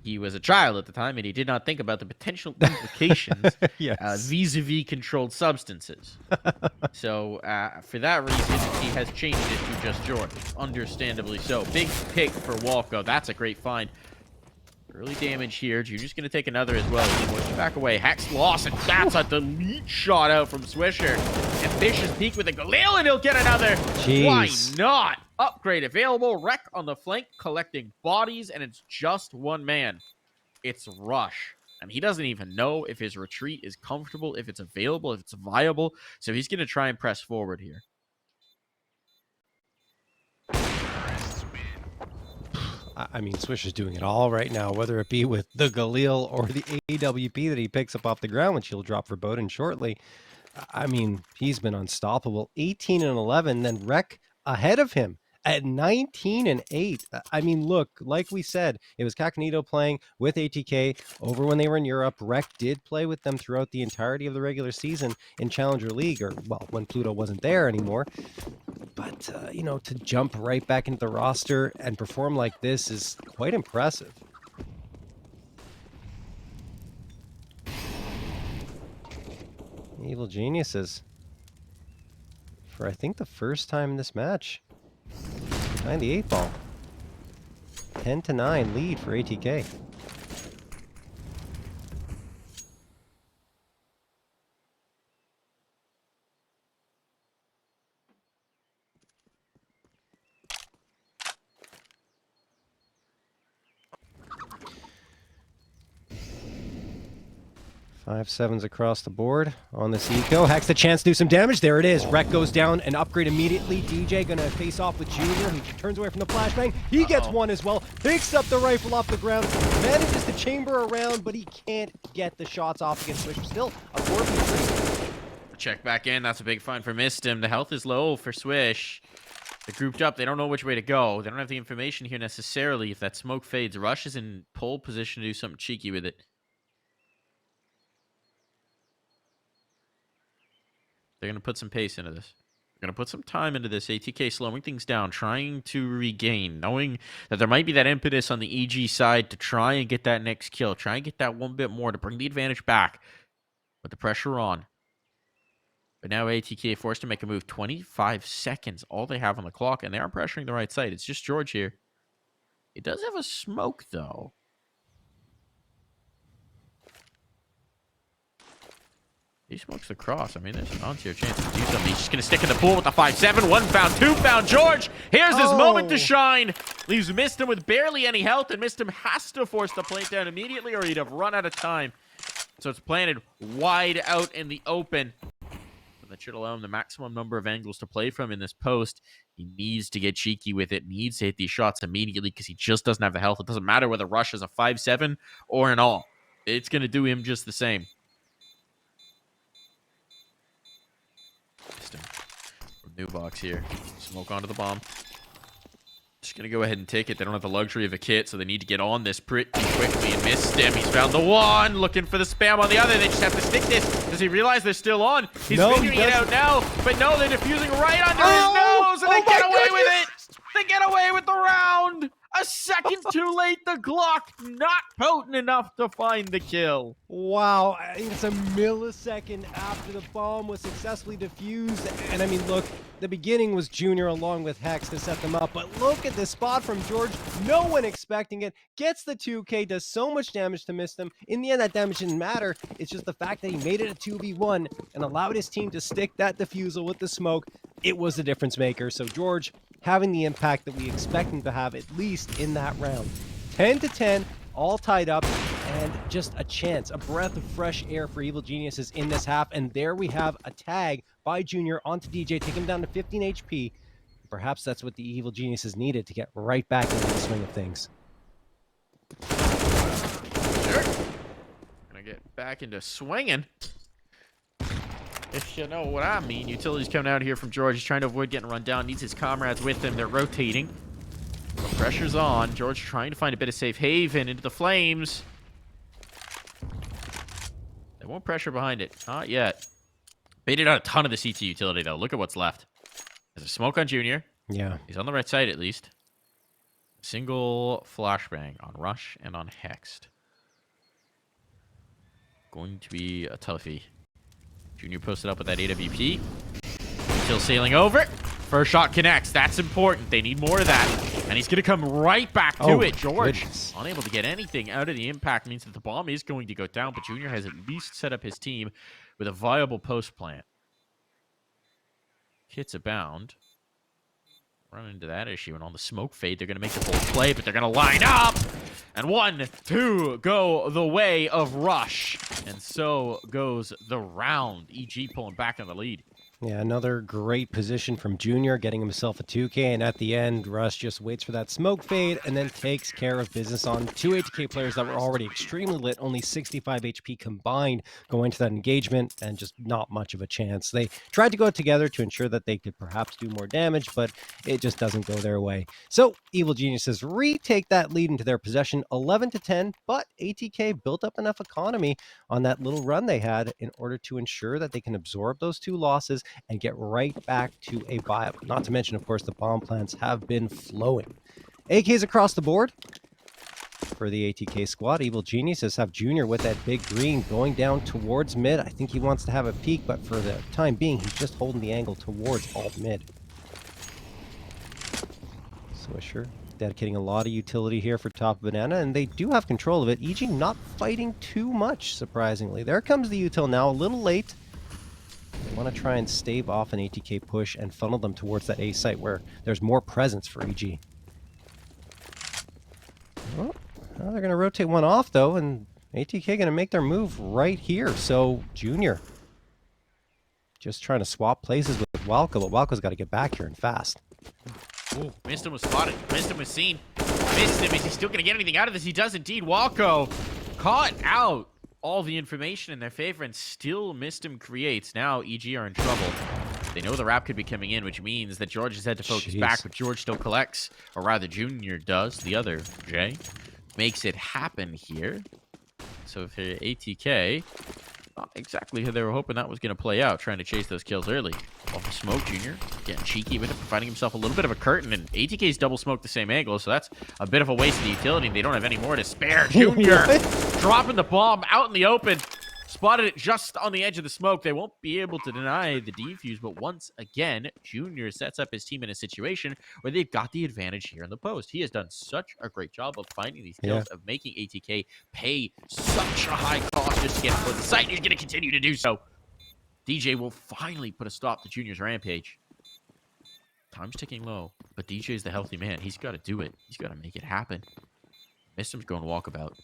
he was a child at the time, and he did not think about the potential implications Yes. vis-a-vis controlled substances. So, for that reason, he has changed it to just George. Understandably so. Big pick for Walko. That's a great find. Early damage here. Junior's going to take another as well. He pushes back away. Hex lost, and that's a delete shot out from Swisher. Ambitious peek with a Galil, and he'll get another. Jeez. Why not? Upgrade available. Wreck on the flank, collecting bodies, and it's just one man. It's Rush. And he doesn't even know if his retreat is comfortable, if it's available, if it's viable. So he's going to try and press forward here. I mean, Swisher's doing it all right now, whether it be with the Galil or the AWP that he picks up off the ground, which he'll drop for Bowden shortly. I mean, he's been unstoppable. 18 and 11, then Rec ahead of him at 19 and 8. I mean, look, like we said, it was Cacanito playing with ATK over when they were in Europe. Rec did play with them throughout the entirety of the regular season in Challenger League, or, well, when Pluto wasn't there anymore. But, you know, to jump right back into the roster and perform like this is quite impressive. Evil Geniuses, for I think the first time in this match, behind the 8 ball. 10-9 lead for ATK. Five sevens across the board on this eco. Hacks the chance to do some damage. There it is. Wreck goes down and upgrade immediately. DJ gonna face off with Junior. He turns away from the flashbang. He gets one as well. Picks up the rifle off the ground. Manages to chamber around, but he can't get the shots off against Swisher. Still a 4v3. Check back in. That's a big find for MisteM. The health is low for Swish. They're grouped up. They don't know which way to go. They don't have the information here necessarily. If that smoke fades, Rush is in pole position to do something cheeky with it. They're going to put some pace into this. They're going to put some time into this. ATK slowing things down, trying to regain, knowing that there might be that impetus on the EG side to try and get that next kill, try and get that one bit more to bring the advantage back. With the pressure on. But now ATK forced to make a move. 25 seconds, all they have on the clock, and they aren't pressuring the right side. It's just George here. It does have a smoke, though. He smokes the cross. I mean, there's an on-tier chance to do something. He's just going to stick in the pool with the 5-7. 1 found, 2 found. George, here's his moment to shine. Leaves MisteM with barely any health, and MisteM has to force the plate down immediately or he'd have run out of time. So it's planted wide out in the open. And that should allow him the maximum number of angles to play from in this post. He needs to get cheeky with it, needs to hit these shots immediately because he just doesn't have the health. It doesn't matter whether Rush is a 5-7 or an all. It's going to do him just the same. From new box here. Smoke onto the bomb. Just going to go ahead and take it. They don't have the luxury of a kit, so they need to get on this pretty quickly. And MisteM, he's found the one. Looking for the spam on the other. They just have to stick this. Does he realize they're still on? He's figuring it out now. But no, they're defusing right under his nose. And they get away with it. They get away with the round. A second too late. The Glock not potent enough to find the kill. Wow, I think it's a millisecond after the bomb was successfully defused. And I mean, look, the beginning was Junior along with Hex to set them up. But look at this spot from George. No one expecting it. Gets the 2K, does so much damage to MisteM. In the end, that damage didn't matter. It's just the fact that he made it a 2v1 and allowed his team to stick that defusal with the smoke. It was the difference maker. So George having the impact that we expect him to have, at least in that round. 10-10, all tied up, and just a chance, a breath of fresh air for Evil Geniuses in this half. And there we have a tag by Junior onto DJ, take him down to 15 HP. Perhaps that's what the Evil Geniuses needed to get right back into the swing of things. Sure. Gonna get back into swinging. If you know what I mean. Utility's coming out here from George. He's trying to avoid getting run down. Needs his comrades with him. They're rotating. The pressure's on. George trying to find a bit of safe haven into the flames. They won't pressure behind it. Not yet. Baited out a ton of the CT utility, though. Look at what's left. There's a smoke on Junior. Yeah. He's on the right side, at least. Single flashbang on Rush and on Hexed. Going to be a toughie. Junior posted up with that AWP. Still sailing over. First shot connects. That's important. They need more of that. And he's going to come right back to it. George, unable to get anything out of the impact, means that the bomb is going to go down, but Junior has at least set up his team with a viable post plant. Kits abound. Run into that issue, and on the smoke fade, they're going to make the full play, but they're going to line up. And 1, 2 go the way of Rush. And so goes the round. EG pulling back on the lead. Yeah, another great position from Junior, getting himself a 2K, and at the end, Rush just waits for that smoke fade and then takes care of business on 2 ATK players that were already extremely lit, only 65 HP combined going to that engagement, and just not much of a chance. They tried to go together to ensure that they could perhaps do more damage, but it just doesn't go their way. So, Evil Geniuses retake that lead into their possession, 11-10, but ATK built up enough economy on that little run they had in order to ensure that they can absorb those 2 losses and get right back to a buy-up. Not to mention, of course, the bomb plants have been flowing. AKs across the board for the ATK squad. Evil Geniuses have Junior with that big green going down towards mid. I think he wants to have a peek, but for the time being, he's just holding the angle towards alt mid. Swisher dedicating a lot of utility here for top banana, and they do have control of it. EG not fighting too much, surprisingly. There comes the util now, a little late. They want to try and stave off an ATK push and funnel them towards that A site where there's more presence for EG. Well, they're going to rotate one off, though, and ATK going to make their move right here. So, Junior just trying to swap places with Walco, but Walco's got to get back here and fast. Ooh, MisteM was spotted. MisteM was seen. MisteM, is he still going to get anything out of this? He does indeed. Walco caught out. All the information in their favor, and still MisteM creates. Now EG are in trouble. They know the wrap could be coming in, which means that George has had to focus back, but George still collects, or rather Junior does. The other, Jay, makes it happen here. So for ATK, not exactly how they were hoping that was going to play out, trying to chase those kills early. Off the smoke, Junior getting cheeky with it, providing himself a little bit of a curtain, and ATK's double smoked the same angle, so that's a bit of a waste of the utility, and they don't have any more to spare. Junior dropping the bomb out in the open, spotted it just on the edge of the smoke. They won't be able to deny the defuse, but once again, Junior sets up his team in a situation where they've got the advantage here in the post. He has done such a great job of finding these kills, of making ATK pay such a high cost just to get to the site, and he's going to continue to do so. DJ will finally put a stop to Junior's rampage. Time's ticking low, but DJ's the healthy man. He's got to do it. He's got to make it happen. MisteM's going walkabout.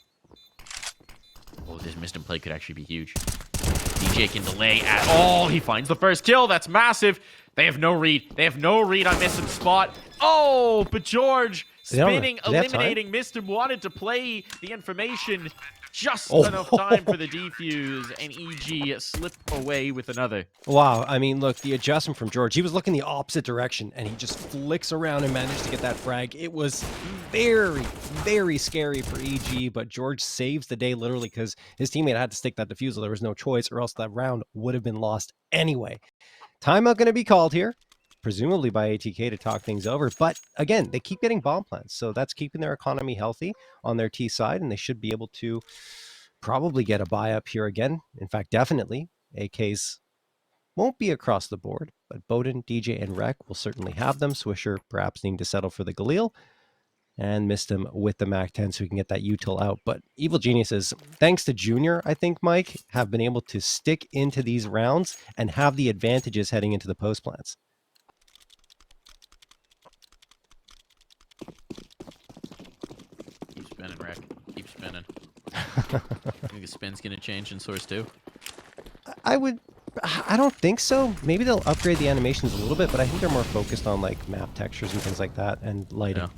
Oh, this MisteM play could actually be huge. DJ can delay at all. He finds the first kill. That's massive. They have no read. They have no read on MisteM's spot. Oh, but George spinning, eliminating MisteM, wanted to play the information. Just enough time for the defuse, and EG slipped away with another. Wow, I mean, look, the adjustment from George, he was looking the opposite direction, and he just flicks around and managed to get that frag. It was very, very scary for EG, but George saves the day literally because his teammate had to stick that defusal. There was no choice, or else that round would have been lost anyway. Timeout going to be called here, presumably by ATK to talk things over. But again, they keep getting bomb plants, so that's keeping their economy healthy on their T side, and they should be able to probably get a buy up here again. In fact, definitely. AKs won't be across the board, but Bowden, DJ, and Rec will certainly have them. Swisher perhaps needing to settle for the Galil, and MisteM with the MAC-10 so we can get that util out. But Evil Geniuses, thanks to Junior, I think, Mike, have been able to stick into these rounds and have the advantages heading into the post plants. Keep spinning, Rec. Keep spinning. I think the spin's going to change in Source 2. I don't think so. Maybe they'll upgrade the animations a little bit, but I think they're more focused on like map textures and things like that and lighting.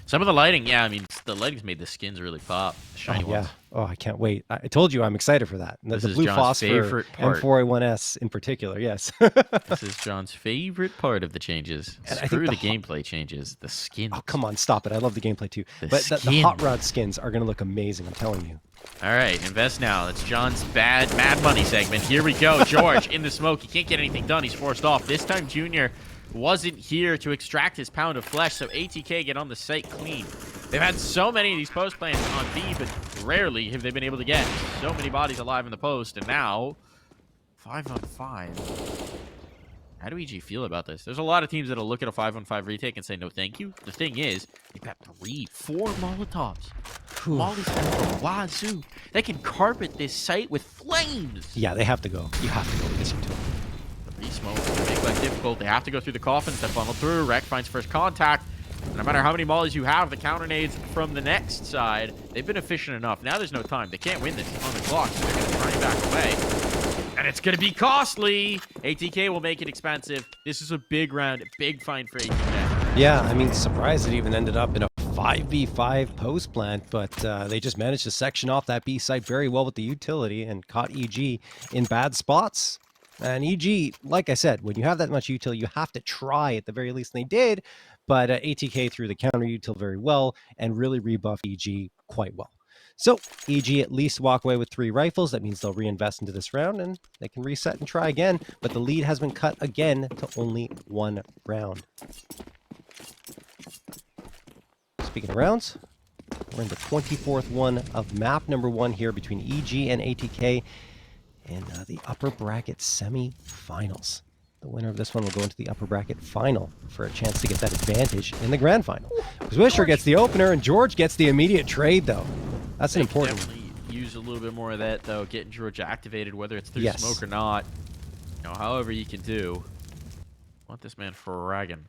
Some of the lighting, yeah, I mean, the lighting's made the skins really pop. The shiny Oh, yeah. ones. Oh, I can't wait. I told you I'm excited for that. The This is blue John's phosphor favorite part. M4A1S in particular, yes. This is John's favorite part of the changes. And I think Screw the the gameplay changes. The skins. Oh, come on, stop it. I love the gameplay too. The But the skin. hot rod skins are going to look amazing, I'm telling you. All right, invest now. That's John's mad money segment. Here we go. George in the smoke. He can't get anything done. He's forced off. This time, Junior wasn't here to extract his pound of flesh, so ATK get on the site clean. They've had so many of these post plants on B, but rarely have they been able to get so many bodies alive in the post. And now, 5-on-5. How do EG feel about this? There's a lot of teams that'll look at a 5-on-5 retake and say, no, thank you. The thing is, they've got 4 Molotovs. Molly's from Wazoo. They can carpet this site with flames. Yeah, they have to go. You have to go with this utility. The re-smoke make life difficult. They have to go through the coffins that funnel through. Rec finds first contact. No matter how many mollies you have, the counter nades from the next side, they've been efficient enough. Now there's no time. They can't win this on the clock, so they're going to try and back away. And it's going to be costly. ATK will make it expensive. This is a big round, a big find for ATK. Yeah, I mean, surprised it even ended up in a 5v5 post plant, but they just managed to section off that B site very well with the utility and caught EG in bad spots. And EG, like I said, when you have that much util, you have to try at the very least, and they did. But ATK threw the counter util very well and really rebuffed EG quite well. So EG at least walk away with 3 rifles. That means they'll reinvest into this round and they can reset and try again. But the lead has been cut again to only 1 round. Speaking of rounds, we're in the 24th one of map number 1 here between EG and ATK in the upper bracket semi-finals. The winner of this one will go into the upper bracket final for a chance to get that advantage in the grand final. Swisher gets the opener and George gets the immediate trade, though. That's an important one. Definitely use a little bit more of that, though, getting George activated, whether it's through Yes. smoke or not. You know, however you can do. Want this man fragging.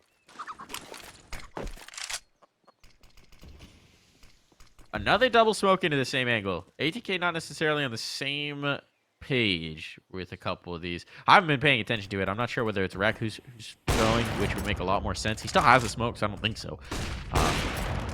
Another double smoke into the same angle. ATK not necessarily on the same page with a couple of these. I haven't been paying attention to it. I'm not sure whether it's Rec who's throwing, which would make a lot more sense. He still has the smoke, so I don't think so.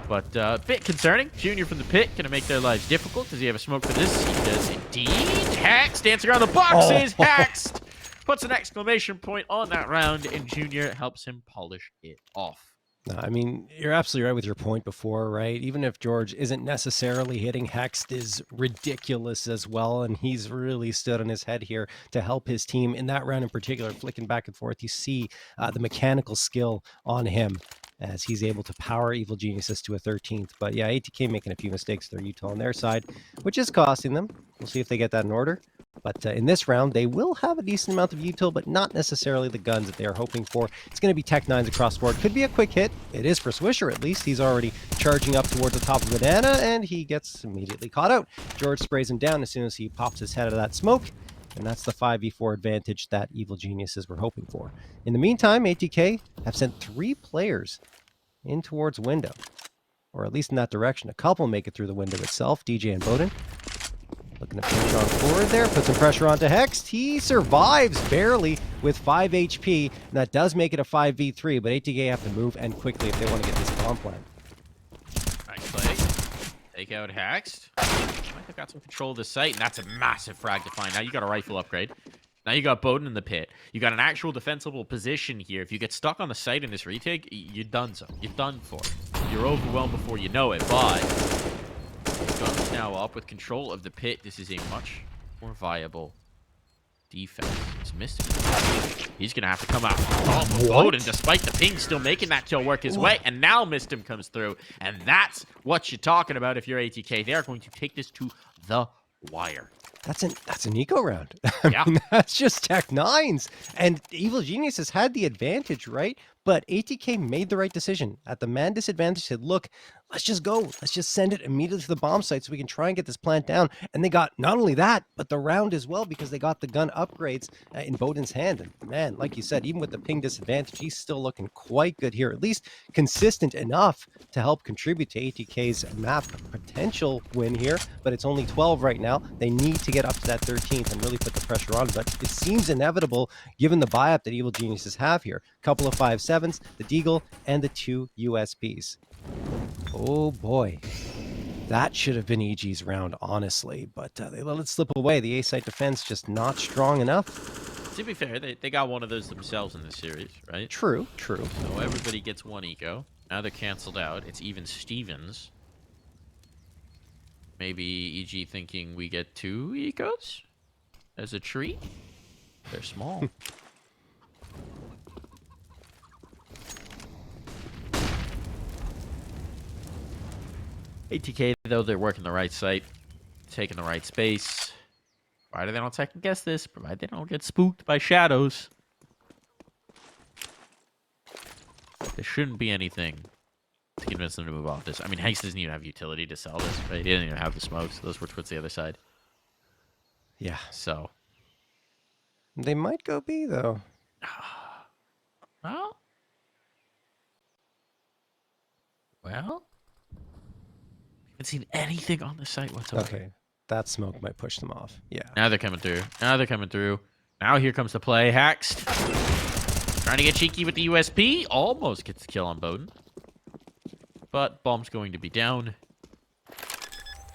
But a bit concerning. Junior from the pit going to make their lives difficult. Does he have a smoke for this? He does indeed. Hexed, dancing around the boxes. Oh. Hexed. Puts an exclamation point on that round, and Junior helps him polish it off. No, I mean, you're absolutely right with your point before, right? Even if George isn't necessarily hitting, Hexed is ridiculous as well, and he's really stood on his head here to help his team in that round in particular, flicking back and forth. You see the mechanical skill on him as he's able to power Evil Geniuses to a 13th. But yeah, ATK making a few mistakes with their util on their side, which is costing them. We'll see if they get that in order. But in this round, they will have a decent amount of util, but not necessarily the guns that they are hoping for. It's going to be Tech-9s across the board. Could be a quick hit. It is for Swisher, at least. He's already charging up towards the top of Banana, and he gets immediately caught out. George sprays him down as soon as he pops his head out of that smoke, and that's the 5v4 advantage that Evil Geniuses were hoping for. In the meantime, ATK have sent 3 players in towards window, or at least in that direction. A couple make it through the window itself, DJ and Bowden. Looking to push on forward there, put some pressure onto Hexed. He survives barely with 5 HP, and that does make it a 5v3, but ATK have to move and quickly if they want to get this bomb plant. Nice play. Take out Hexed. Might have got some control of the site, and that's a massive frag to find. Now you got a rifle upgrade. Now you got Bowden in the pit. You got an actual defensible position here. If you get stuck on the site in this retake, you're done so. You're done for. You're overwhelmed before you know it, but guns now up with control of the pit. This is a much more viable defense. It's MisteM. He's going to have to come out on Bowden, despite the ping still making that kill work his way. And now MisteM comes through. And that's what you're talking about if you're ATK. They are going to take this to the wire. That's an eco round. I mean, that's just Tech-9s. And Evil Geniuses had the advantage, right? But ATK made the right decision. At the man disadvantage, said, look, let's just go. Let's just send it immediately to the bomb site so we can try and get this plant down. And they got not only that, but the round as well, because they got the gun upgrades in Bowden's hand. And man, like you said, even with the ping disadvantage, he's still looking quite good here, at least consistent enough to help contribute to ATK's map potential win here. But it's only 12 right now. They need to get up to that 13th and really put the pressure on. But it seems inevitable given the buy-up that Evil Geniuses have here. Couple of 5.7s, the Deagle, and the 2 USPs. Oh boy. That should have been EG's round, honestly, but they let it slip away. The A-site defense just not strong enough. To be fair, they got one of those themselves in this series, right? True, true. So everybody gets one eco. Now they're canceled out. It's even Stevens. Maybe EG thinking we get 2 ecos as a treat? They're small. ATK, though, they're working the right site, taking the right space. Provided they don't second guess this, provided they don't get spooked by shadows. There shouldn't be anything to convince them to move off this. I mean, Hanks doesn't even have utility to sell this, right? He didn't even have the smokes. Those were towards the other side. Yeah. So. They might go B, though. Well. Haven't seen anything on the site whatsoever. Okay. That smoke might push them off. Yeah. Now they're coming through. Now they're coming through. Now here comes the play. Haxed. Trying to get cheeky with the USP. Almost gets the kill on Bowden. But bomb's going to be down.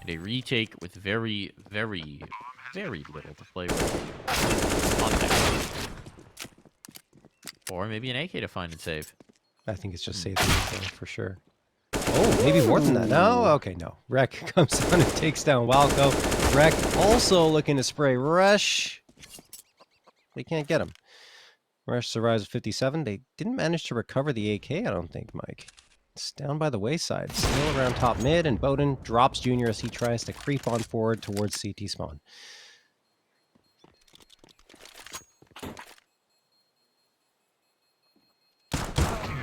And a retake with very, very, very little to play with. On next. Or maybe an AK to find and save. I think it's just safe for sure. Oh, maybe more than that. No, okay, no. Rec comes down and takes down Walco. Rec also looking to spray Rush. They can't get him. Rush survives with 57. They didn't manage to recover the AK, I don't think, Mike. It's down by the wayside. Still around top mid, and Bowden drops Junior as he tries to creep on forward towards CT spawn.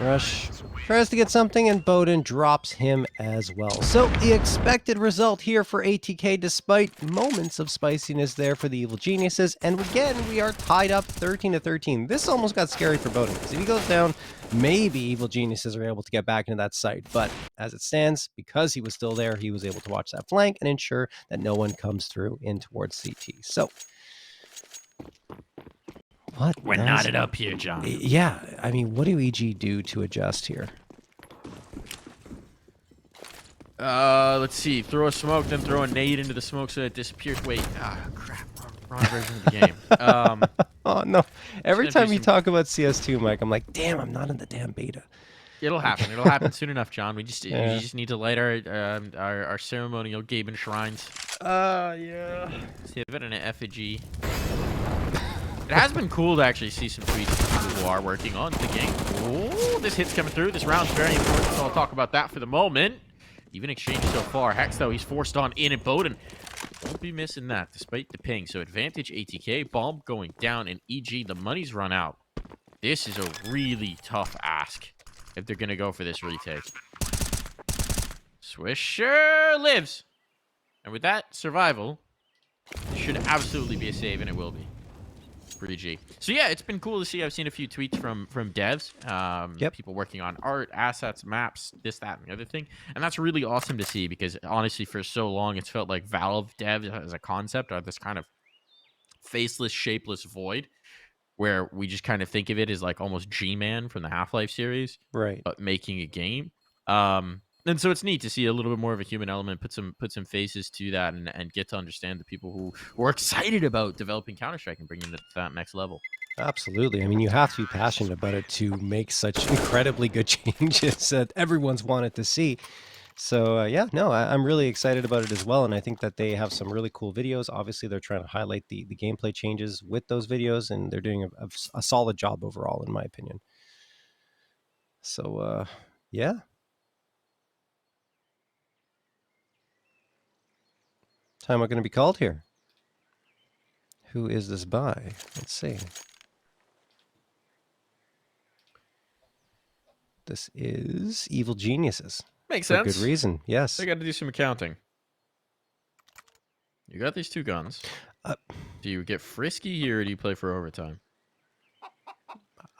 Rush tries to get something, and Bowden drops him as well. So the expected result here for ATK, despite moments of spiciness there for the Evil Geniuses. And again, we are tied up 13-13. This almost got scary for Bowden, because if he goes down, maybe Evil Geniuses are able to get back into that site. But as it stands, because he was still there, he was able to watch that flank and ensure that no one comes through in towards CT. So what? We're knotted up here, John. Yeah, I mean, what do EG do to adjust here? Let's see. Throw a smoke, then throw a nade into the smoke so it disappears. Wait, crap. Wrong version of the game. Oh, no. Every time you talk about CS2, Mike, I'm like, damn, I'm not in the damn beta. It'll happen. It'll happen soon enough, John. We just need to light our ceremonial Gaben shrines. Yeah. See a bit in an effigy. It has been cool to actually see some tweets from people who are working on the game. Oh, this hit's coming through. This round's very important, so I'll talk about that for the moment. Even exchange so far. Hex, though, he's forced on in, and Bowden won't be missing that despite the ping. So advantage ATK, bomb going down, and EG, the money's run out. This is a really tough ask if they're going to go for this retake. Swisher lives. And with that survival, it should absolutely be a save, and it will be. For EG. So yeah, it's been cool to see. I've seen a few tweets from devs, people working on art, assets, maps, this, that, and the other thing, and that's really awesome to see because honestly, for so long, it's felt like Valve devs as a concept are this kind of faceless, shapeless void where we just kind of think of it as like almost G-Man from the Half-Life series, right? But making a game. And so it's neat to see a little bit more of a human element, put some faces to that, and get to understand the people who are excited about developing Counter-Strike and bringing it to that next level. Absolutely. I mean, you have to be passionate about it to make such incredibly good changes that everyone's wanted to see. So yeah, no, I'm really excited about it as well, and I think that they have some really cool videos. Obviously, they're trying to highlight the gameplay changes with those videos, and they're doing a solid job overall, in my opinion. So yeah. Timeout going to be called here. Who is this by? Let's see. This is Evil Geniuses. Makes For sense. good reason, yes. They got to do some accounting. You got these 2 guns. Do you get frisky here, or do you play for overtime?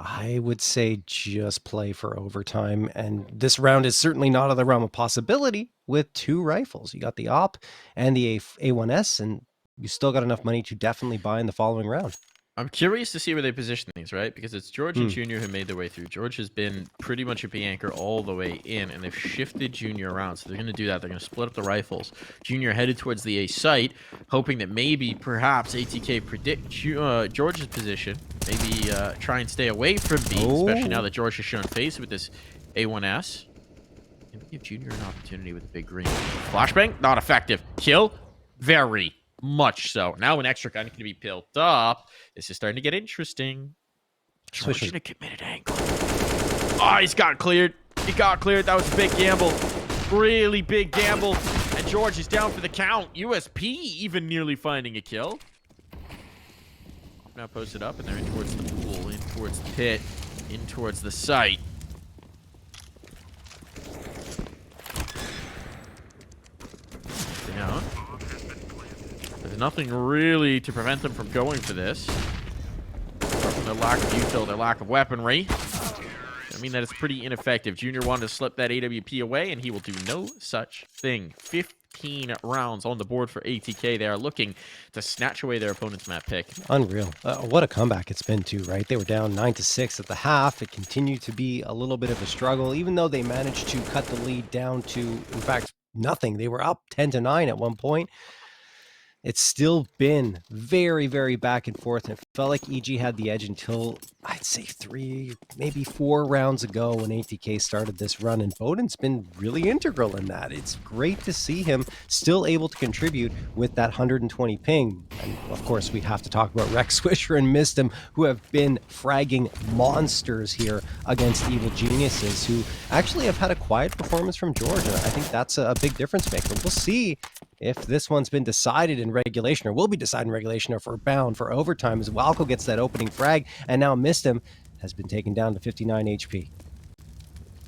I would say just play for overtime, and this round is certainly not out of the realm of possibility with 2 rifles. You got the AWP and the A1S, and you still got enough money to definitely buy in the following round. I'm curious to see where they position things, right? Because it's George and Junior who made their way through. George has been pretty much a B anchor all the way in, and they've shifted Junior around. So they're going to do that. They're going to split up the rifles. Junior headed towards the A site, hoping that maybe, perhaps, ATK predict George's position. Maybe try and stay away from B, especially now that George has shown face with this A1S. Maybe give Junior an opportunity with a big green. Flashbang, not effective. Kill, very much so. Now an extra gun can be built up. This is starting to get interesting. George in a committed angle. Oh, he's got cleared. He got cleared. That was a big gamble. Really big gamble. And George is down for the count. USP even nearly finding a kill. Now posted up, and they're in towards the pool, in towards the pit, in towards the site. Down. There's nothing really to prevent them from going for this. Apart from their lack of util, their lack of weaponry. I mean that it's pretty ineffective. Junior wanted to slip that AWP away, and he will do no such thing. 15 rounds on the board for ATK. They are looking to snatch away their opponent's map pick. Unreal. What a comeback it's been too, right? They were down 9-6 at the half. It continued to be a little bit of a struggle, even though they managed to cut the lead down to, in fact, nothing. They were up 10-9 at one point. It's still been very, very back and forth, and it felt like EG had the edge until, I'd say 3, maybe 4 rounds ago when ATK started this run, and Bowden's been really integral in that. It's great to see him still able to contribute with that 120 ping. And of course, we have to talk about Atk.Swisher and MisteM, who have been fragging monsters here against Evil Geniuses, who actually have had a quiet performance from George, and I think that's a big difference maker. We'll see if this one's been decided in regulation, or will be decided in regulation, or if we're bound for overtime, as Walco gets that opening frag, and now MisteM has been taken down to 59 HP.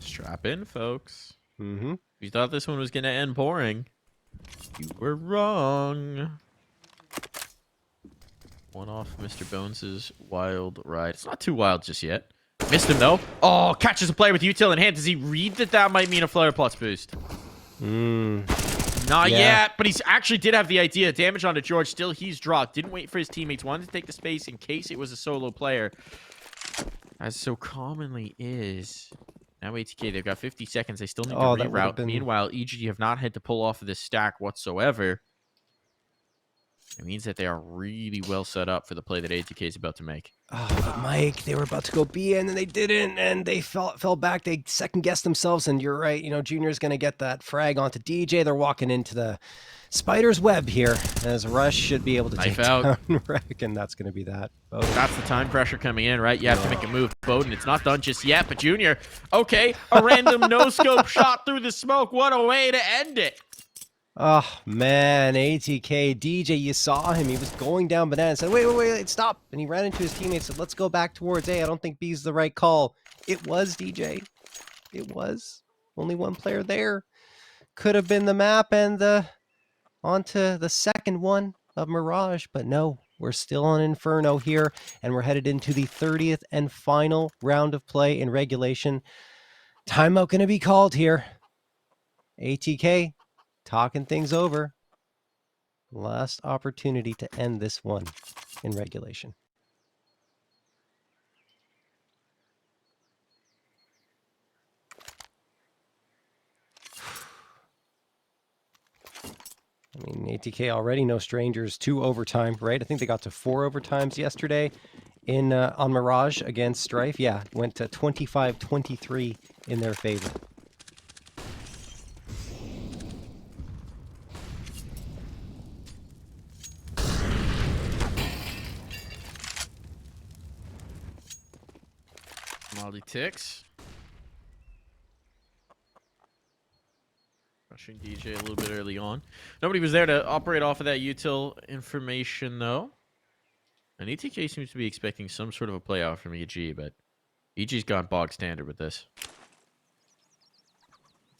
Strap in, folks. Mm-hmm. If you thought this one was going to end boring, you were wrong. One off Mr. Bones' wild ride. It's not too wild just yet. Missed him, though. Oh, catches a player with util in hand. Does he read that that might mean a flare plus boost? Not yet, but he actually did have the idea. Damage onto George. Still, he's dropped. Didn't wait for his teammates. Wanted to take the space in case it was a solo player. As so commonly is. Now ATK, they've got 50 seconds. They still need to reroute. Meanwhile, EG have not had to pull off of this stack whatsoever. It means that they are really well set up for the play that ATK is about to make. Oh, but Mike, they were about to go B and then they didn't, and they fell back. They second-guessed themselves, and you're right. You know, Junior's going to get that frag onto DJ. They're walking into the spider's web here, as Rush should be able to take down Wreck, and that's going to be that. Bowden. That's the time pressure coming in, right? You have to make a move. Bowden, it's not done just yet, but Junior, okay, a random no-scope shot through the smoke. What a way to end it. Oh, man, ATK, DJ, you saw him. He was going down banana and said, wait, stop. And he ran into his teammates and said, let's go back towards A. I don't think B's the right call. It was, DJ. It was. Only one player there. Could have been the map and onto the second one of Mirage, but no. We're still on Inferno here, and we're headed into the 30th and final round of play in regulation. Timeout going to be called here. ATK. Talking things over. Last opportunity to end this one in regulation. I mean, ATK already no strangers to overtime, right? I think they got to 4 overtimes yesterday in on Mirage against Strife. Yeah, went to 25-23 in their favor. Molly ticks. Rushing DJ a little bit early on. Nobody was there to operate off of that util information, though. And ETK seems to be expecting some sort of a play out from EG, but EG's gone bog standard with this.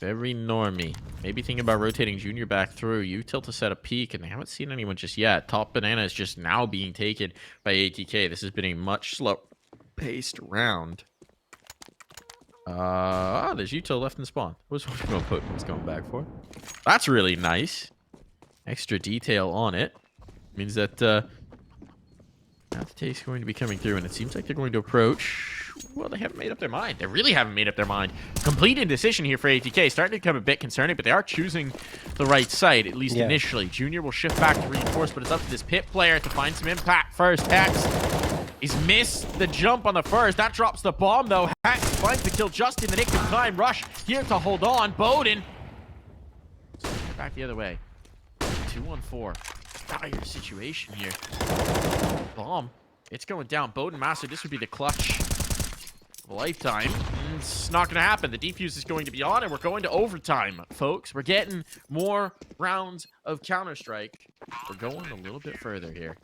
Very normie. Maybe thinking about rotating Junior back through. Util to set a peak, and they haven't seen anyone just yet. Top banana is just now being taken by ATK. This has been a much slow-paced round. There's util left in spawn. What's Pokemon's going back for? That's really nice. Extra detail on it. Means that Atk.'s going to be coming through, and it seems like they're going to approach. Well, they haven't made up their mind. They really haven't made up their mind. Complete indecision here for Atk. Starting to become a bit concerning, but they are choosing the right side, at least initially. Junior will shift back to reinforce, but it's up to this pit player to find some impact first. Hex. He's missed the jump on the first. That drops the bomb, though. Hex finds the kill just in the nick of time. Rush here to hold on. Bowden. Back the other way. 2-on-4. Dire situation here. Bomb. It's going down. Bowden Master. This would be the clutch of a lifetime. It's not going to happen. The defuse is going to be on, and we're going to overtime, folks. We're getting more rounds of Counter-Strike. We're going a little bit further here.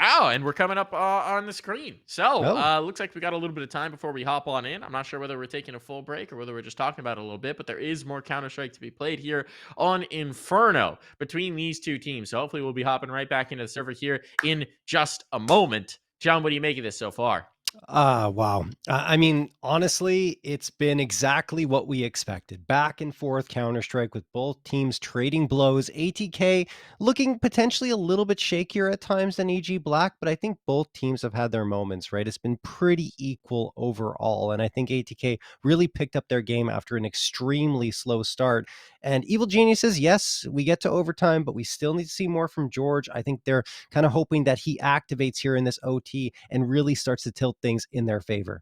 Oh, and we're coming up on the screen. So, looks like we got a little bit of time before we hop on in. I'm not sure whether we're taking a full break or whether we're just talking about it a little bit, but there is more Counter-Strike to be played here on Inferno between these two teams. So hopefully we'll be hopping right back into the server here in just a moment. John, what do you make of this so far? Wow. I mean, honestly, it's been exactly what we expected. Back and forth Counter-Strike with both teams trading blows. Atk looking potentially a little bit shakier at times than EG Black, but I think both teams have had their moments, right? It's been pretty equal overall, and I think Atk really picked up their game after an extremely slow start. And Evil Geniuses, yes, we get to overtime, but we still need to see more from George. I think they're kind of hoping that he activates here in this OT and really starts to tilt things in their favor.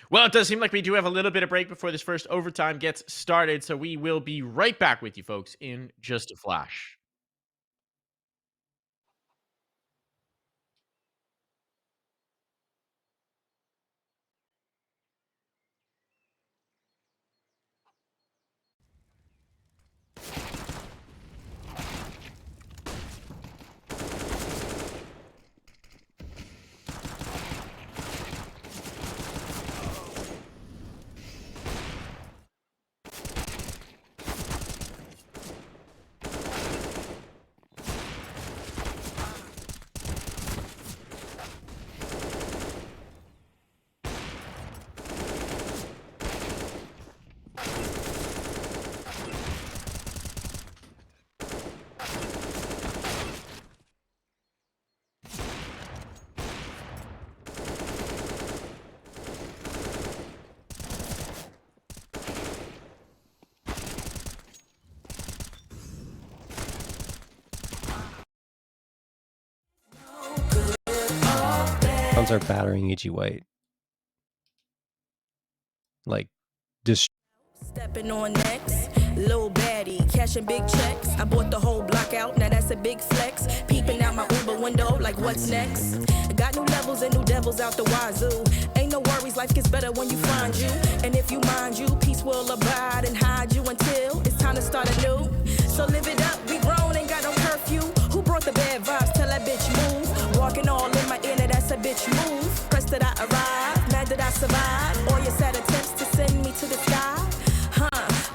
Well, it does seem like we do have a little bit of break before this first overtime gets started, so we will be right back with you folks in just a flash. Are battering EG White. Like, stepping on next, little baddie, cashing big checks. I bought the whole block out, now that's a big flex. Peeping out my Uber window, like what's next? Got new levels and new devils out the wazoo. Ain't no worries, life gets better when you find you. And if you mind you, peace will abide and hide you until it's time to start anew. So live it up, we grown, ain't got no curfew. Who brought the bad vibes? Tell that bitch move. Walking all in my inner, that's a bitch move. Pressed that I arrive, mad that I survive. All your sad attempts to send me to the sky.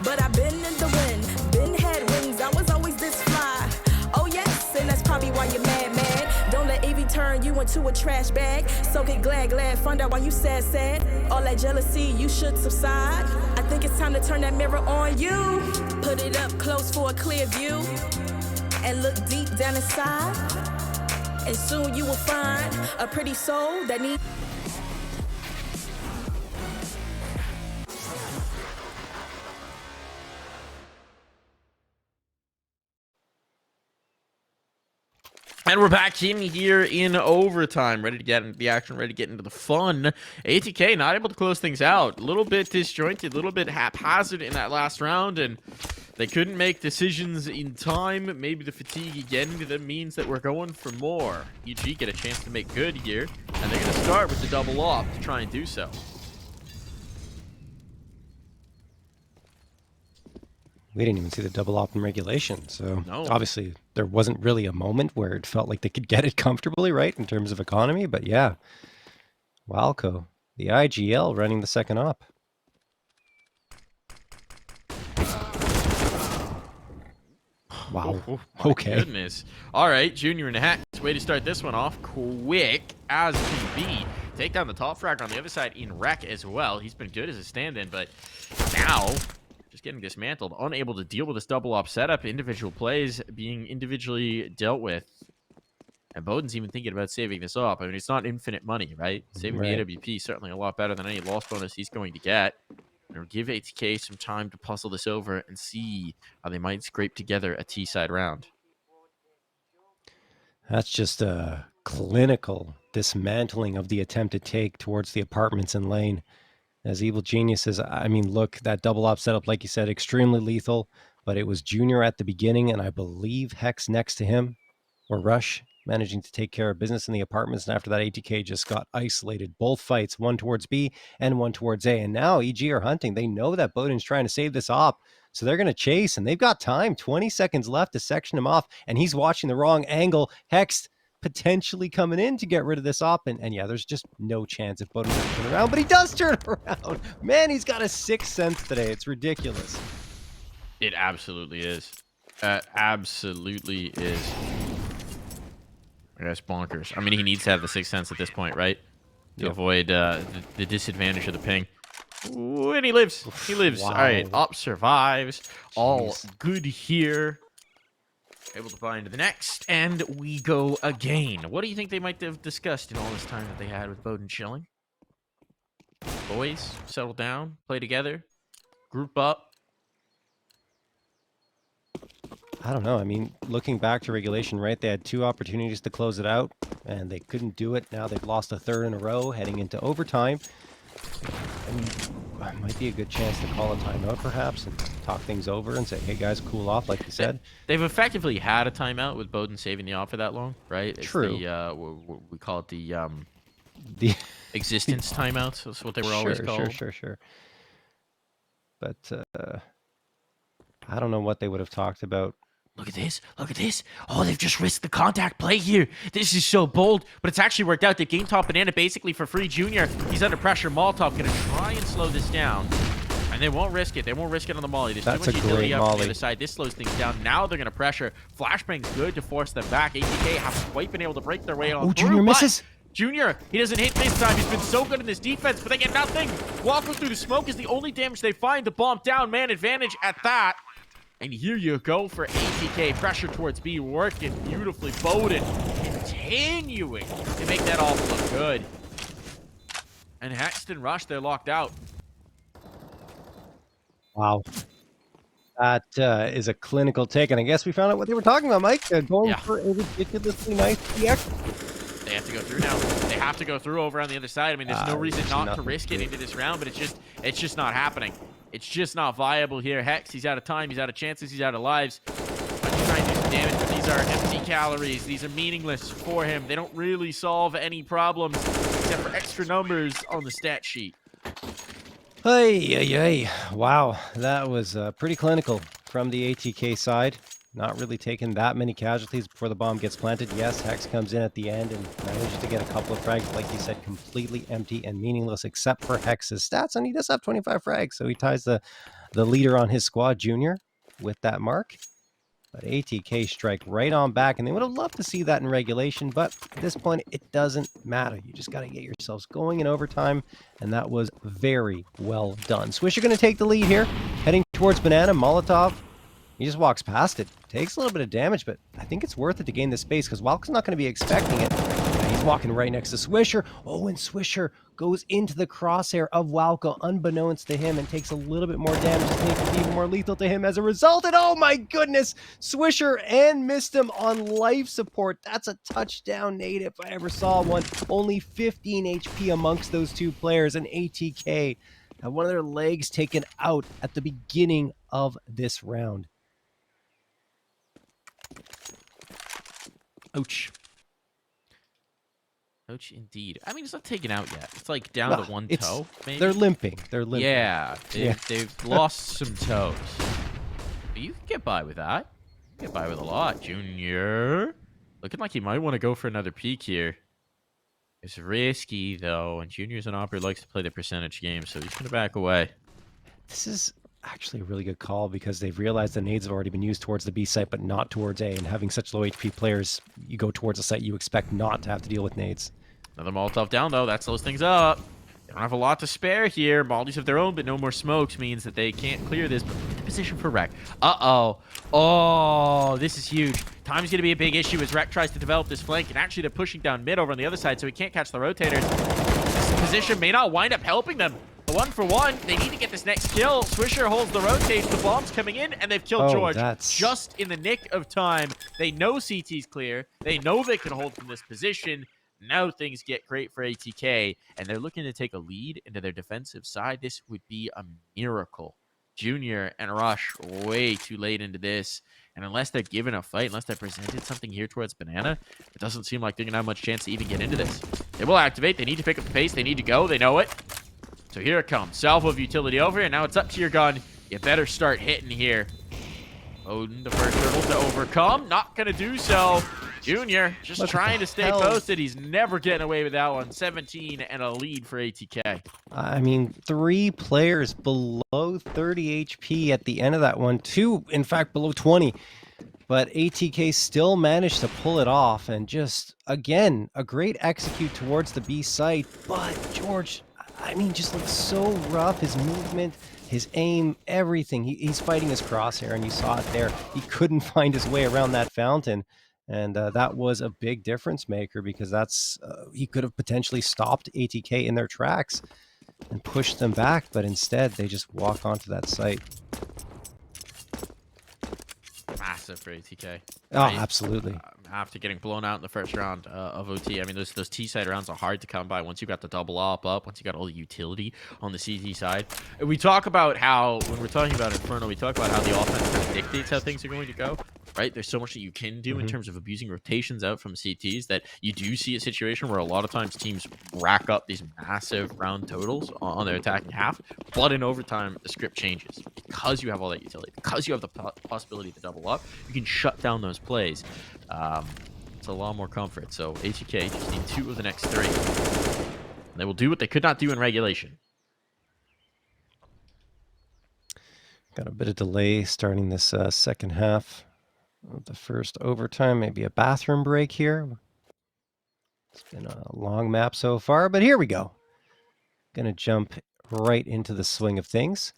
But I've been in the wind, been had wings, I was always this fly. Oh yes, and that's probably why you're mad. Don't let Evie turn you into a trash bag. Soak it glad, find out why you sad. All that jealousy, you should subside. I think it's time to turn that mirror on you. Put it up close for a clear view. And look deep down inside. And soon you will find a pretty soul that needs... And we're back in here in overtime, ready to get into the action, ready to get into the fun. Atk not able to close things out. A little bit disjointed, a little bit haphazard in that last round, and they couldn't make decisions in time. Maybe the fatigue again, that means that we're going for more. EG get a chance to make good here, and they're going to start with the double op to try and do so. we didn't even see the double op in regulation. So No. obviously there wasn't really a moment where it felt like they could get it comfortably, right, in terms of economy. But yeah, Walco, the IGL running the second op. Wow. Oh, my Okay. Goodness. All right, Junior and Hex. Way to start this one off quick as can be. Take down the top frag on the other side in Wreck as well. He's been good as a stand-in, but now just getting dismantled, unable to deal with this double op setup, individual plays being individually dealt with. And Bowden's even thinking about saving this up. I mean, it's not infinite money, right? Saving Right. the AWP is certainly a lot better than any loss bonus he's going to get. And give ATK some time to puzzle this over and see how they might scrape together a T-side round. That's just a clinical dismantling of the attempted take towards the apartments in lane. As Evil Geniuses, I mean, look, that double op setup, like you said, extremely lethal, but it was Junior at the beginning, and I believe Hex next to him, or Rush, managing to take care of business in the apartments. And after that, ATK just got isolated. Both fights, one towards B and one towards A. And now EG are hunting. They know that Bowden's trying to save this op, so they're going to chase, and they've got time. 20 seconds left to section him off, and he's watching the wrong angle. Hex potentially coming in to get rid of this op, and yeah, there's just no chance if Bowden doesn't turn around, but he does turn around. Man, he's got a sixth sense today. It's ridiculous. It absolutely is. Absolutely is. That's bonkers. I mean, he needs to have the sixth sense at this point, right? To avoid the disadvantage of the ping. Ooh, and he lives. He lives. Wow. All right, Up survives. All Jeez. good here. Able to find the next, and we go again. What do you think they might have discussed in all this time that they had with Bowden chilling? Boys, settle down, play together, group up. I don't know. I mean, looking back to regulation, right, they had 2 opportunities to close it out, and they couldn't do it. Now they've lost a third in a row, heading into overtime. I mean, it might be a good chance to call a timeout, perhaps, and talk things over and say, hey, guys, cool off, like you said. They've effectively had a timeout with Bowden saving the op for that long, right? It's True. The, we call it The existence timeouts. That's what they were always called. Sure. But I don't know what they would have talked about. Look at this. Look at this. Oh, they've just risked the contact play here. This is so bold, but it's actually worked out. They game top banana basically for free. Junior, he's under pressure. Molotov going to try and slow this down. And they won't risk it. They won't risk it on the molly. There's That's too much a utility great up on the molly. other side. This slows things down. Now they're going to pressure. Flashbang's good to force them back. ATK haven't quite been able to break their way on through. Junior but misses. Junior, he doesn't hit this time. He's been so good in this defense, but they get nothing. Walking through the smoke is the only damage they find. The bomb down, man advantage at that. And here you go for ATK. Pressure towards B, working beautifully. Bowden continuing to make that all look good. And Hexton Rush, they're locked out. Wow. That is a clinical take, and I guess we found out what they were talking about, Mike. Going Yeah. for a ridiculously nice PX. They have to go through now. They have to go through over on the other side. I mean, there's no reason there's not to nothing risk to it do. into this round, but it's just not happening. It's just not viable here. Hex, he's out of time, he's out of chances, he's out of lives. Let's try and do some damage, but these are empty calories. These are meaningless for him. They don't really solve any problems except for extra numbers on the stat sheet. Hey. Wow, that was pretty clinical from the ATK side. Not really taking that many casualties before the bomb gets planted. Yes, Hex comes in at the end and manages to get a couple of frags, like you said, completely empty and meaningless except for Hex's stats, and he does have 25 frags, so he ties the leader on his squad, Junior, with that mark. But ATK strike right on back, and they would have loved to see that in regulation, but at this point, it doesn't matter. You just got to get yourselves going in overtime, and that was very well done. Swisher going to take the lead here, heading towards Banana. Molotov, he just walks past it. Takes a little bit of damage, but I think it's worth it to gain the space because Walker's not going to be expecting it. And he's walking right next to Swisher. Oh, and Swisher goes into the crosshair of Walco unbeknownst to him and takes a little bit more damage. It's making it even more lethal to him as a result. And oh my goodness, Swisher and MisteM on life support. That's a touchdown nade if I ever saw one. Only 15 HP amongst those two players, and ATK had one of their legs taken out at the beginning of this round. Ouch. Ouch indeed. I mean, it's not taken out yet. It's like down to one toe, maybe? They're limping. They're limping. Yeah, they've lost some toes. But you can get by with that. You can get by with a lot. Junior. Looking like he might want to go for another peek here. It's risky, though, and Junior's an operator, likes to play the percentage game, so he's going to back away. This is actually a really good call because they've realized the nades have already been used towards the B site, but not towards A. And having such low HP players, you go towards a site you expect not to have to deal with nades. Another Molotov down, though. That slows things up. They don't have a lot to spare here. Mollies of their own, but no more smokes means that they can't clear this. But the position for Rec. Uh-oh. Oh, this is huge. Time's going to be a big issue as Rec tries to develop this flank, and actually they're pushing down mid over on the other side, so he can't catch the rotators. This position may not wind up helping them. 1-for-1. They need to get this next kill. Swisher holds the rotates. The bomb's coming in, and they've killed George just in the nick of time. They know CT's clear. They know they can hold from this position. Now things get great for ATK, and they're looking to take a lead into their defensive side. This would be a miracle. Junior and Rush way too late into this, and unless they're given a fight, unless they're presented something here towards Banana, it doesn't seem like they're going to have much chance to even get into this. They will activate. They need to pick up the pace. They need to go. They know it. So here it comes. Salvo of utility over here. Now it's up to your gun. You better start hitting here. Odin, the first hurdle to overcome. Not going to do so. Junior just trying to stay posted. He's never getting away with that one. 17 and a lead for ATK. I mean, 3 players below 30 HP at the end of that one. 2, in fact, below 20. But ATK still managed to pull it off. And just, again, a great execute towards the B site. But George, I mean, just looks so rough. His movement, his aim, everything. He's fighting his crosshair, and you saw it there. He couldn't find his way around that fountain. And that was a big difference maker, because that's he could have potentially stopped ATK in their tracks and pushed them back. But instead, they just walk onto that site. Massive for ATK. Oh, absolutely. After getting blown out in the first round of OT, I mean, those T-side rounds are hard to come by once you got the double up, once you got all the utility on the CT side. We talk about how, when we're talking about Inferno, we talk about how the offense kind of dictates how things are going to go, right? There's so much that you can do in terms of abusing rotations out from CTs that you do see a situation where a lot of times teams rack up these massive round totals on their attacking half, but in overtime, the script changes. Because you have all that utility, because you have the possibility to double up, you can shut down those plays. It's a lot more comfort. So ATK just need 2 of the next 3. And they will do what they could not do in regulation. Got a bit of delay starting this second half of the first overtime. Maybe a bathroom break here. It's been a long map so far, but here we go. Gonna jump right into the swing of things.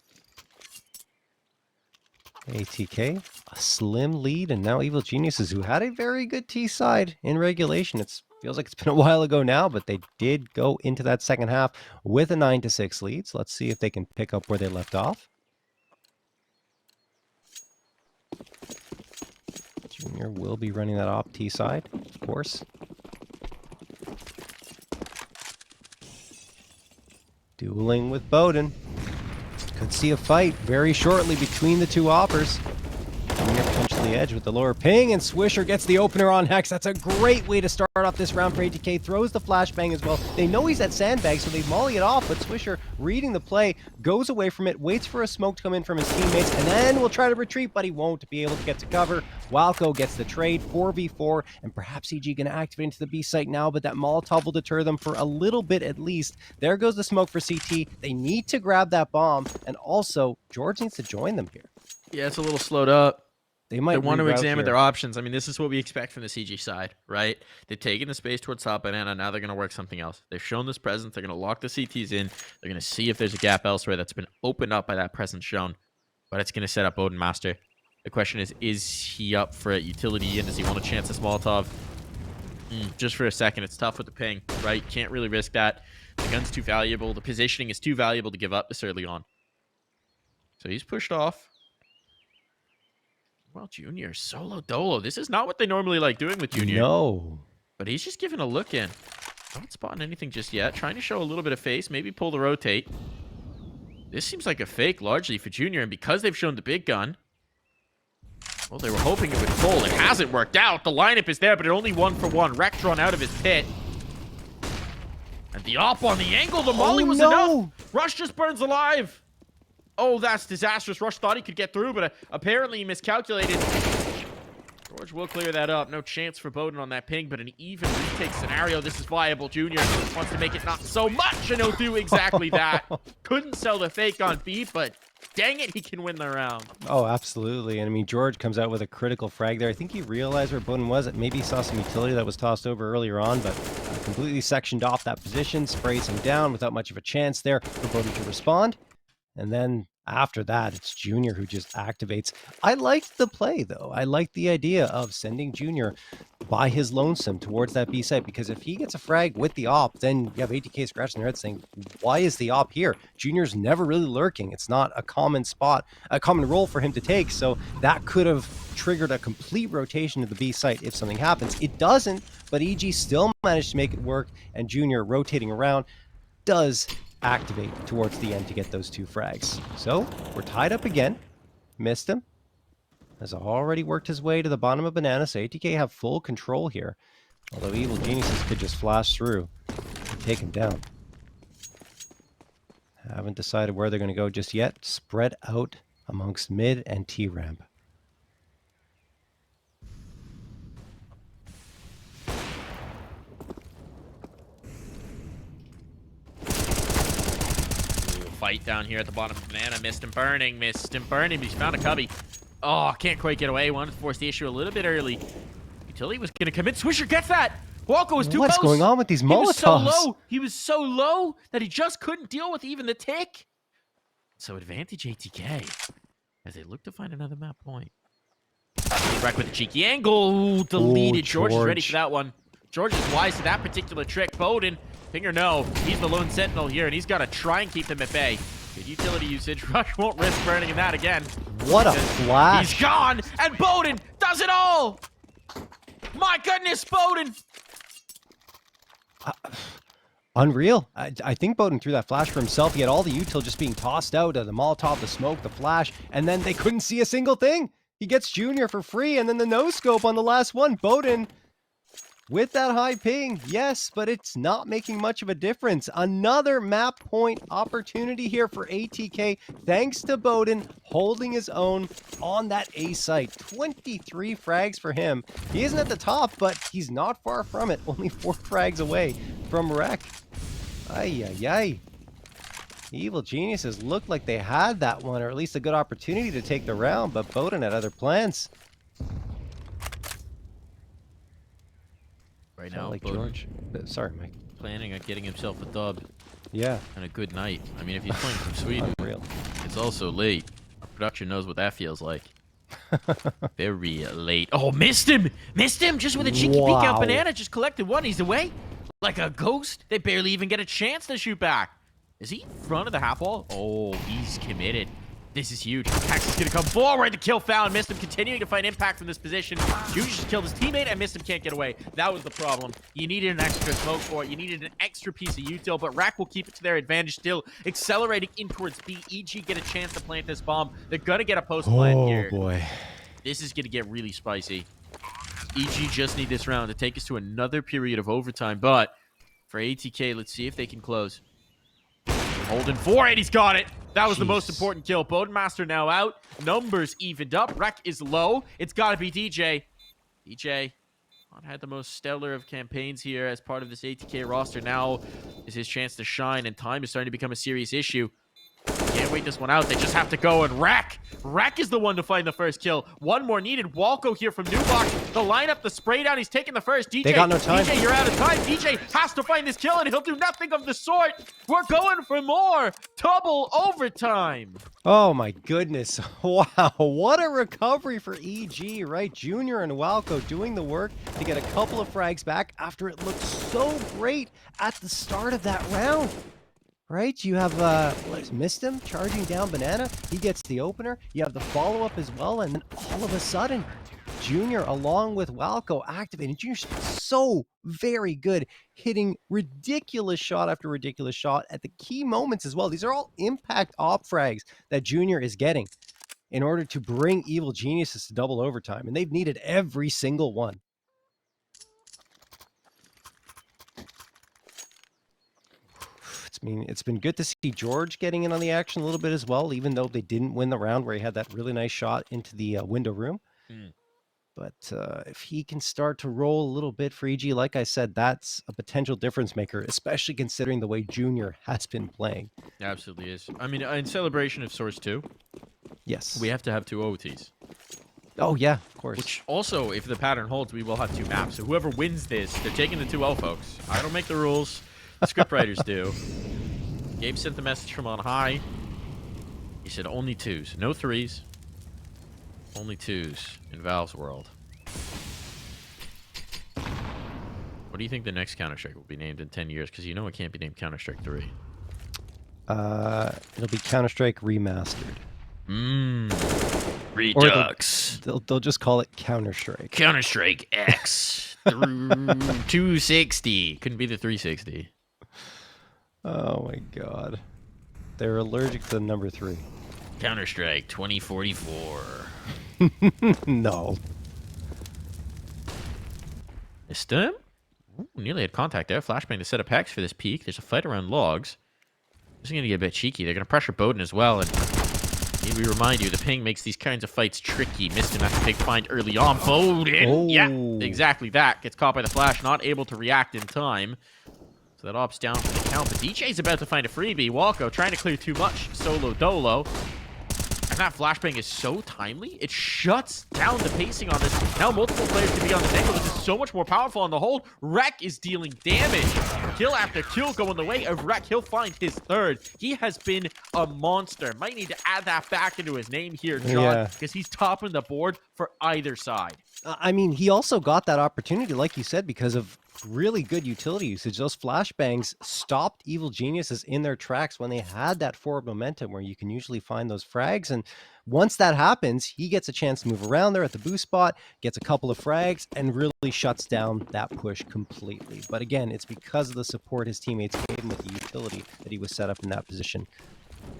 ATK, a slim lead, and now Evil Geniuses, who had a very good T side in regulation. It feels like it's been a while ago now, but they did go into that second half with a 9-6 lead. So let's see if they can pick up where they left off. Junior will be running that op T side, of course. Dueling with Bowden. Could see a fight very shortly between the 2 oppers. Junior potentially edge with the lower ping, and Swisher gets the opener on Hex. That's a great way to start off this round for ATK. Throws the flashbang as well. They know he's at sandbag, so they molly it off, but Swisher, reading the play, goes away from it, waits for a smoke to come in from his teammates, and then will try to retreat, but he won't be able to get to cover. Walco gets the trade, 4v4, and perhaps EG going to activate into the B site now, but that Molotov will deter them for a little bit at least. There goes the smoke for CT. They need to grab that bomb, and also, George needs to join them here. Yeah, it's a little slowed up. They might want to examine here. their options. I mean, this is what we expect from the CG side, right? They've taken the space towards top banana. Now they're going to work something else. They've shown this presence. They're going to lock the CTs in. They're going to see if there's a gap elsewhere that's been opened up by that presence shown. But it's going to set up Odin Master. The question is he up for it? Utility in? Does he want to chance this Molotov? Just for a second. It's tough with the ping, right? Can't really risk that. The gun's too valuable. The positioning is too valuable to give up this early on. So he's pushed off. Well, Junior, solo dolo. This is not what they normally like doing with Junior. No. But he's just giving a look in. Not spotting anything just yet. Trying to show a little bit of face. Maybe pull the rotate. This seems like a fake largely for Junior. And because they've shown the big gun, well, they were hoping it would pull. It hasn't worked out. The lineup is there, but it only 1-for-1. Rec drawn out of his pit. And the op on the angle. The molly was enough. Rush just burns alive. Oh, that's disastrous. Rush thought he could get through, but apparently he miscalculated. George will clear that up. No chance for Bowden on that ping, but an even retake scenario. This is viable. Junior wants to make it not so much, and he'll do exactly that. Couldn't sell the fake on beat, but dang it, he can win the round. Oh, absolutely. And I mean, George comes out with a critical frag there. I think he realized where Bowden was. Maybe he saw some utility that was tossed over earlier on, but completely sectioned off that position, sprays him down without much of a chance there for Bodhi to respond. And then after that, it's Junior who just activates. I liked the play, though. I liked the idea of sending Junior by his lonesome towards that B site, because if he gets a frag with the op, then you have ATK scratching their head saying, why is the op here? Junior's never really lurking. It's not a common spot, a common role for him to take. So that could have triggered a complete rotation to the B site if something happens. It doesn't, but EG still managed to make it work, and Junior rotating around does activate towards the end to get those 2 frags. So we're tied up again. MisteM has already worked his way to the bottom of Banana, so ATK have full control here. Although Evil Geniuses could just flash through and take him down. Haven't decided where they're going to go just yet. Spread out amongst mid and T-ramp. Fight down here at the bottom of Banana. MisteM burning. MisteM burning. He's found a cubby. Oh, can't quite get away. Wanted to force the issue a little bit early. Utility was going to come in. Swisher gets that. Walko was too close. What's going on with these Molotovs? He was so low that he just couldn't deal with even the tick. So advantage ATK as they look to find another map point. Back with the cheeky angle. Deleted. George is ready for that one. George is wise to that particular trick. Bowden, finger no. He's the lone sentinel here, and he's got to try and keep them at bay. Good utility usage. Rush won't risk burning in that again. What a flash. He's gone, and Bowden does it all. My goodness, Bowden. Unreal. I think Bowden threw that flash for himself. He had all the util just being tossed out. The Molotov, the smoke, the flash, and then they couldn't see a single thing. He gets Junior for free, and then the no-scope on the last one. Bowden with that high ping, yes, but it's not making much of a difference. Another map point opportunity here for ATK, thanks to Bowden holding his own on that A site. 23 frags for him. He isn't at the top, but he's not far from it. Only 4 frags away from wreck. Ay, ay, ay. Evil Geniuses looked like they had that one, or at least a good opportunity to take the round, but Bowden had other plans. Right now, like Bowden George. Sorry, Mike. planning on getting himself a dub Yeah. and a good night. I mean, if he's playing from Sweden, Unreal. it's also late. Our production knows what that feels like. Very late. Oh, MisteM! MisteM just with a cheeky peek out. Wow. Banana just collected one. He's away like a ghost. They barely even get a chance to shoot back. Is he in front of the half wall? Oh, he's committed. This is huge. Pax is going to come forward. The kill found. MisteM continuing to find impact from this position. Juju just killed his teammate, and MisteM can't get away. That was the problem. You needed an extra smoke for it. You needed an extra piece of util, but Rack will keep it to their advantage still. Accelerating in towards B. EG get a chance to plant this bomb. They're going to get a post plant here. Oh, boy. This is going to get really spicy. EG just need this round to take us to another period of overtime, but for ATK, let's see if they can close. Holding 4-8, he's got it. That was the most important kill. Bodemaster now out. Numbers evened up. Wreck is low. It's got to be DJ. DJ not had the most stellar of campaigns here as part of this ATK roster. Now is his chance to shine, and time is starting to become a serious issue. Can't wait this one out. They just have to go, and Rack is the one to find the first kill. One more needed. Walko here from Newbox. The lineup, the spray down. He's taking the first. DJ, they got no time. DJ, you're out of time. DJ has to find this kill, and he'll do nothing of the sort. We're going for more. Double overtime. Oh, my goodness. Wow. What a recovery for EG, right? Junior and Walko doing the work to get a couple of frags back after it looked so great at the start of that round. Right, you have what is MisteM charging down Banana. He gets the opener. You have the follow-up as well, and then all of a sudden, Junior along with Walko activating. Junior's so very good, hitting ridiculous shot after ridiculous shot at the key moments as well. These are all impact op frags that Junior is getting in order to bring Evil Geniuses to double overtime, and they've needed every single one. It's been good to see George getting in on the action a little bit as well, even though they didn't win the round where he had that really nice shot into the window room. But if he can start to roll a little bit for EG, like I said, that's a potential difference maker, especially considering the way Junior has been playing. Absolutely is. I mean, in celebration of Source 2, yes, we have to have 2 OTs. Oh yeah, of course. Which also, if the pattern holds, we will have 2 maps. So whoever wins this, they're taking the 2-0, folks. I don't make the rules. The scriptwriters do. Gabe sent the message from on high. He said only 2s. No 3s. Only 2s in Valve's world. What do you think the next Counter-Strike will be named in 10 years? Because you know it can't be named Counter-Strike 3. It'll be Counter-Strike Remastered. Redux. They'll just call it Counter-Strike. Counter-Strike X through 260. Couldn't be the 360. Oh my god. They're allergic to the number 3. Counter-Strike 2044. No. MisteM? Ooh, nearly had contact there. Flashbang to set up hex for this peak. There's a fight around logs. This is going to get a bit cheeky. They're going to pressure Bowden as well. And maybe we remind you, the ping makes these kinds of fights tricky. MisteM has a big find early on. Bowden! Oh. Yeah, exactly that. Gets caught by the flash, not able to react in time. So that opts down for the count. But DJ's about to find a freebie. Walko trying to clear too much. Solo dolo. And that flashbang is so timely, it shuts down the pacing on this. Now multiple players can be on this angle. This is so much more powerful on the hold. Rek is dealing damage. Kill after kill going the way of Rek. He'll find his 3rd. He has been a monster. Might need to add that back into his name here, John, because he's topping the board for either side. I mean, he also got that opportunity, like you said, because of really good utility usage. Those flashbangs stopped Evil Geniuses in their tracks when they had that forward momentum where you can usually find those frags. And once that happens, he gets a chance to move around there at the boost spot, gets a couple of frags, and really shuts down that push completely. But again, it's because of the support his teammates gave him with the utility that he was set up in that position.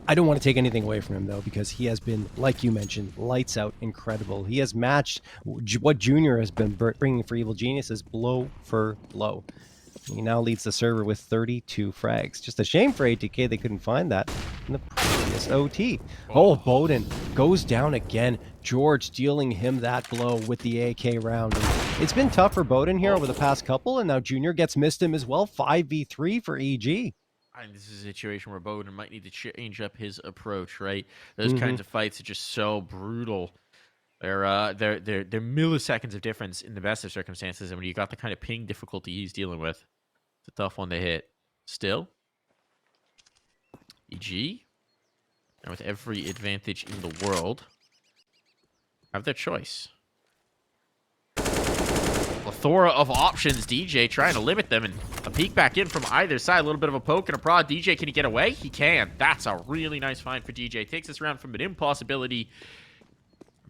I don't want to take anything away from him, though, because he has been, like you mentioned, lights out incredible. He has matched what Junior has been bringing for Evil Geniuses blow for blow. He now leads the server with 32 frags. Just a shame for Atk they couldn't find that in the previous OT. Oh, Bowden goes down again. George dealing him that blow with the AK round. And it's been tough for Bowden here over the past couple, and now Junior gets MisteM as well. 5v3 for EG. And this is a situation where Bowden might need to change up his approach, right? Those kinds of fights are just so brutal. They're milliseconds of difference in the best of circumstances, and when you got the kind of ping difficulty he's dealing with, it's a tough one to hit. Still, EG, and with every advantage in the world, have their choice. Plethora of options. DJ trying to limit them, and a peek back in from either side. A little bit of a poke and a prod. DJ, can he get away? He can. That's a really nice find for DJ. Takes this round from an impossibility.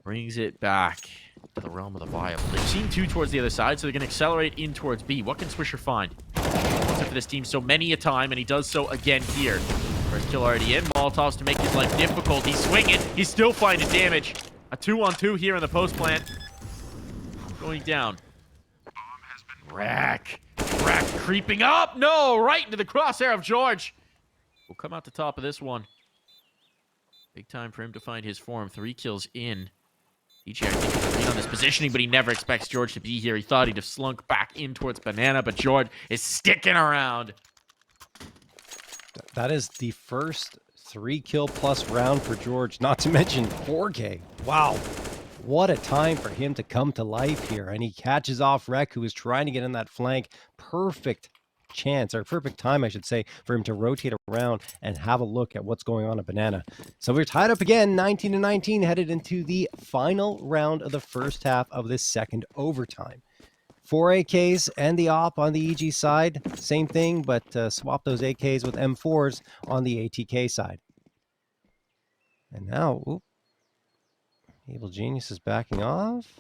Brings it back to the realm of the viable. They've seen 2 towards the other side, so they're going to accelerate in towards B. What can Swisher find? Wants it for this team so many a time, and he does so again here. First kill already in. Molotovs to make his life difficult. He's swinging. He's still finding damage. A 2-on-2 here in the post plant. Going down. Rek creeping up. No, right into the crosshair of George. We'll come out the top of this one. Big time for him to find his form. 3 kills in. DJ, I think, he's lead on this positioning, but he never expects George to be here. He thought he'd have slunk back in towards Banana, but George is sticking around. That is the first 3-kill plus round for George, not to mention 4K. Wow. What a time for him to come to life here. And he catches off Rek, who is trying to get in that flank. Perfect chance, or perfect time, I should say, for him to rotate around and have a look at what's going on at Banana. So we're tied up again, 19-19, headed into the final round of the first half of this second overtime. 4 AKs and the op on the EG side, same thing, but swap those AKs with M4s on the ATK side. And now, ooh, Evil Genius is backing off.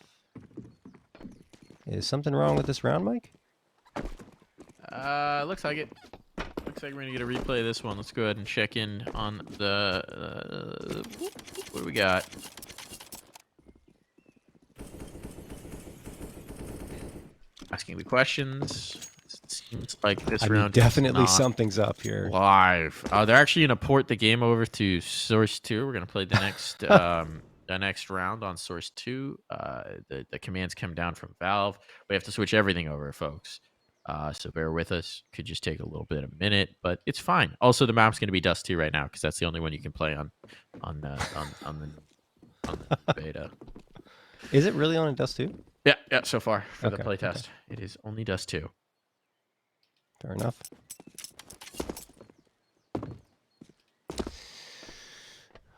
Is something wrong with this round, Mike? Looks like it. Looks like we're gonna get a replay of this one. Let's go ahead and check in on the. What do we got? Asking the questions. It seems like this round definitely is not something's up here. live. They're actually gonna port the game over to Source 2. We're gonna play the next the next round on Source 2. The commands come down from Valve. We have to switch everything over, folks. So bear with us. Could just take a little bit of a minute, but it's fine. Also, the map's going to be Dust 2 right now because that's the only one you can play on the beta. Is it really on a Dust 2? Yeah, so far for the Okay, playtest. It is only Dust 2. Fair enough.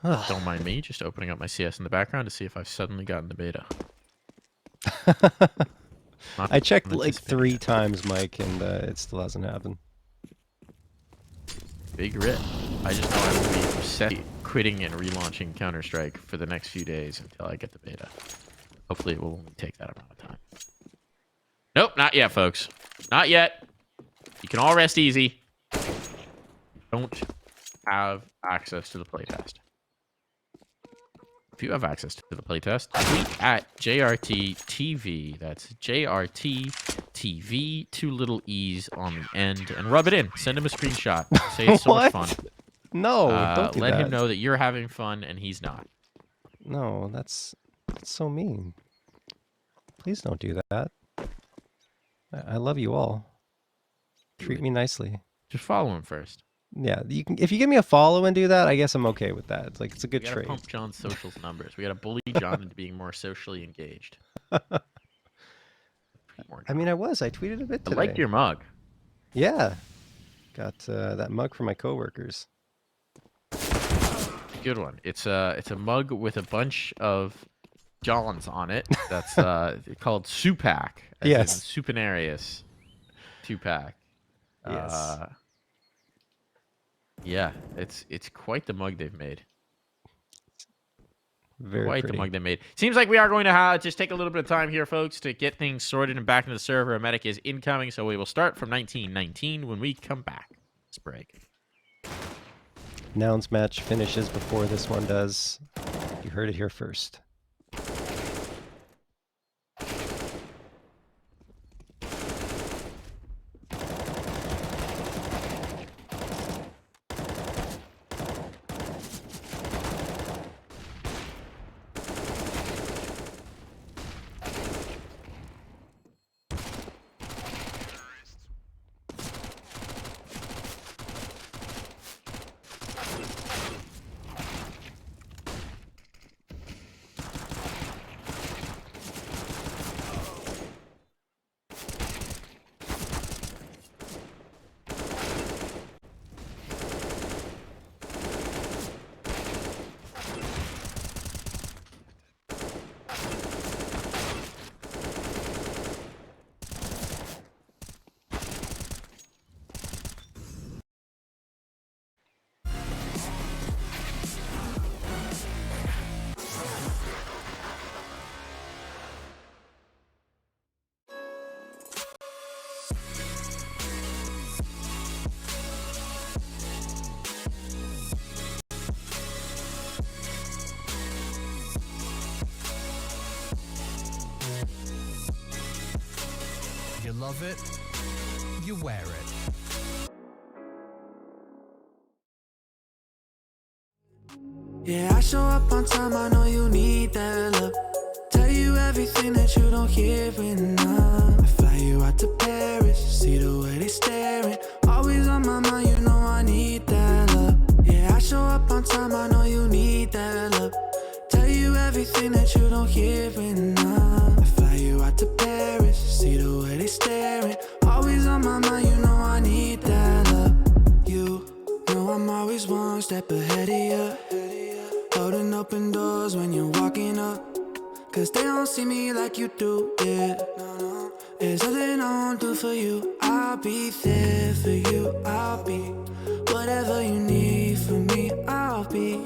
Don't mind me just opening up my CS in the background to see if I've suddenly gotten the beta. Not I checked like anticipating 3 it. times, Mike, and it still hasn't happened. Big rip. I just know I will be set quitting and relaunching Counter-Strike for the next few days until I get the beta. Hopefully it will only take that amount of time. Nope, not yet, folks. Not yet. You can all rest easy. Don't have access to the playtest. If you have access to the playtest, tweet at JRT-TV. That's JRT-TV, 2 little E's on the end, and rub it in. Send him a screenshot. Say it's so much fun. No, don't do let that. him know that you're having fun and he's not. No, that's so mean. Please don't do that. I love you all. Treat me nicely. Just follow him first. Yeah, you can. If you give me a follow and do that, I guess I'm okay with that. It's like it's a good We gotta trade. pump John's socials numbers. We gotta bully John into being more socially engaged. I mean, I tweeted a bit I today. liked your mug. Yeah, got that mug from my coworkers. Good one. It's a mug with a bunch of Johns on it. That's called Supac. Yes. Supinarius 2-pack. Yes. Yeah, it's quite the mug they've made. Very Quite pretty. the mug they made. Seems like we are going to just take a little bit of time here, folks, to get things sorted and back into the server. A medic is incoming, so we will start from 1919 when we come back. Let's break. Nouns match finishes before this one does. You heard it here first. You love it, you wear it. Yeah, I show up on time, I know you need that love. Tell you everything that you don't hear enough. I fly you out to Paris, see the way they staring. Always on my mind, you know I need that love. Yeah, I show up on time, I know you need that love. Tell you everything that you don't hear enough. I fly you out to Paris, see the way they staring. Always on my mind, you know I need that love. You know I'm always one step ahead of you. Holding open doors when you're walking up. Cause they don't see me like you do, yeah. There's nothing I won't do for you. I'll be there for you. I'll be whatever you need from me. I'll be,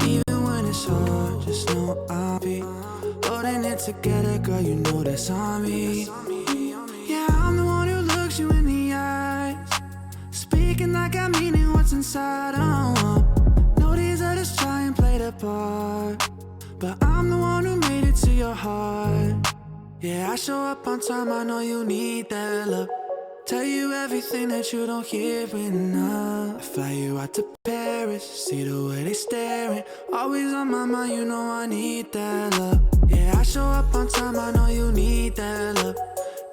even when it's hard, just know I'll be holding it together, girl, you know that's on me. Yeah, I'm the one who looks you in the eyes, speaking like I mean it, what's inside. I don't want no these others try and play the part, but I'm the one who made it to your heart. Yeah, I show up on time, I know you need that love. Tell you everything that you don't hear enough. I fly you out to Paris, see the way they staring. Always on my mind, you know I need that love. Yeah, I show up on time, I know you need that love.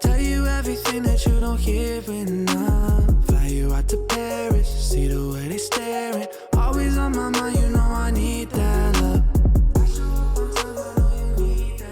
Tell you everything that you don't hear enough. Fly you out to Paris, see the way they staring. Always on my mind, you know I need that love. I show up on time, I know you need that.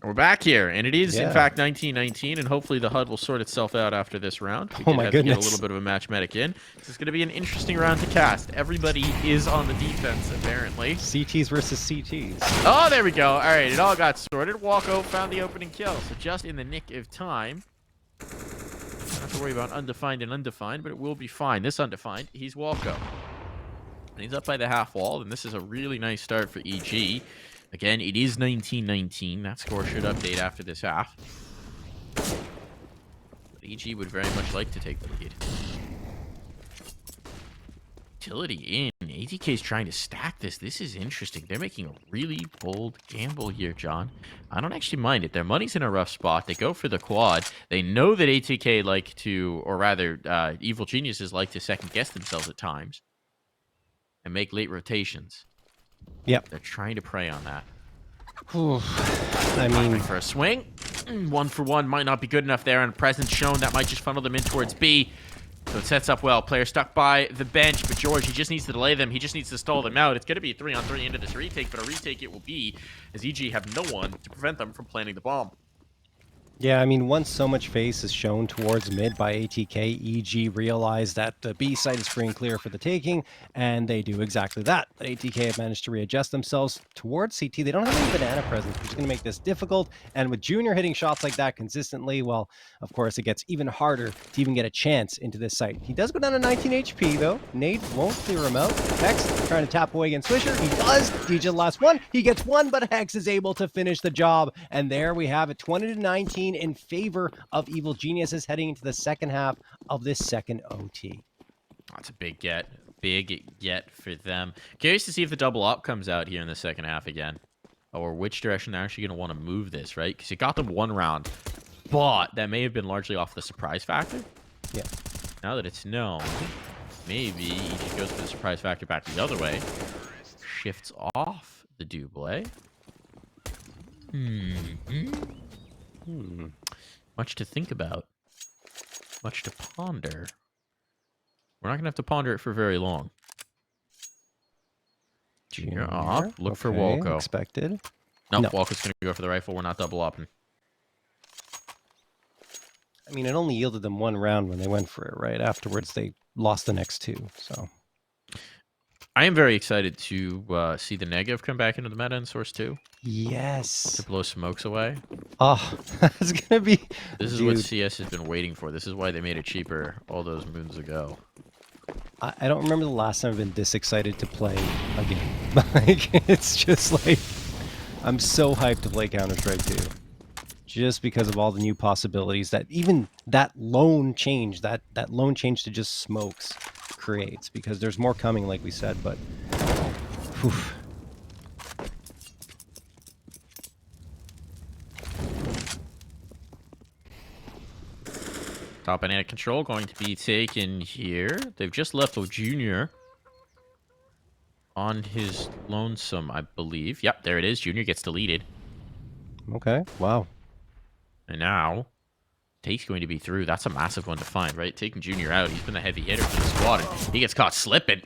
We're back here, and it is, in Yeah. fact, 19-19, and hopefully the HUD will sort itself out after this round. We Oh did my have to get a goodness. little bit of a match medic in. This is going to be an interesting round to cast. Everybody is on the defense, apparently. CTs versus CTs. Oh, there we go. All right, it all got sorted. Walko found the opening kill, so just in the nick of time. Don't have to worry about undefined and undefined, but it will be fine. This undefined, he's Walko. And he's up by the half wall, and this is a really nice start for EG. Again, it is 19-19. That score should update after this half. But EG would very much like to take the lead. Utility in. ATK's trying to stack this. This is interesting. They're making a really bold gamble here, John. I don't actually mind it. Their money's in a rough spot. They go for the quad. They know that ATK like to, or rather, evil geniuses like to second-guess themselves at times and make late rotations. Yep. They're trying to prey on that. Whew. I mean, For a swing. 1 for 1 might not be good enough there, and presence shown. That might just funnel them in towards B. So it sets up well. Player stuck by the bench, but George, he just needs to delay them. He just needs to stall them out. It's going to be a 3-on-3 into this retake, but a retake it will be, as EG have no one to prevent them from planting the bomb. yeah, I mean, once so much face is shown towards mid by ATK, EG realized that the B site is free and clear for the taking, and they do exactly that. But ATK have managed to readjust themselves towards CT. They don't have any banana presence, which is going to make this difficult. And with Junior hitting shots like that consistently, well, of course, it gets even harder to even get a chance into this site. He does go down to 19 HP, though. Nade won't clear him out. Hex trying to tap away against Swisher. He does. DJ the last one. He gets one, but Hex is able to finish the job. And there we have it, 20-19 in favor of Evil Geniuses heading into the second half of this second OT. That's a big get. Big get for them. Curious to see if the double up comes out here in the second half again. Or which direction they're actually going to want to move this, right? Because it got them one round. But that may have been largely off the surprise factor. Yeah. Now that it's known, maybe EG goes for the surprise factor back the other way. Shifts off the double. Much to think about. Much to ponder. We're not going to have to ponder it for very long. Junior off. Look for Walko. Expected. Nope, No. Walko's going to go for the rifle. We're not double upping. I mean, it only yielded them one round when they went for it, right? Afterwards, they lost the next two, so... I am very excited to see the negative come back into the meta in Source 2 Yes. to blow smokes away. Oh, that's gonna be... This is what CS has been waiting for. This is why they made it cheaper all those moons ago. I don't remember the last time I've been this excited to play a game. Like, it's just like... I'm so hyped to play Counter-Strike 2. Just because of all the new possibilities that even that lone change, that lone change to just smokes creates. Because there's more coming, like we said, but... Whew. Top banana control going to be taken here. They've just left with Junior on his lonesome, I believe. Yep, there it is. Junior gets deleted. Okay, wow. And now, Take's going to be through. That's a massive one to find, right? Taking Junior out. He's been the heavy hitter for the squad. And he gets caught slipping.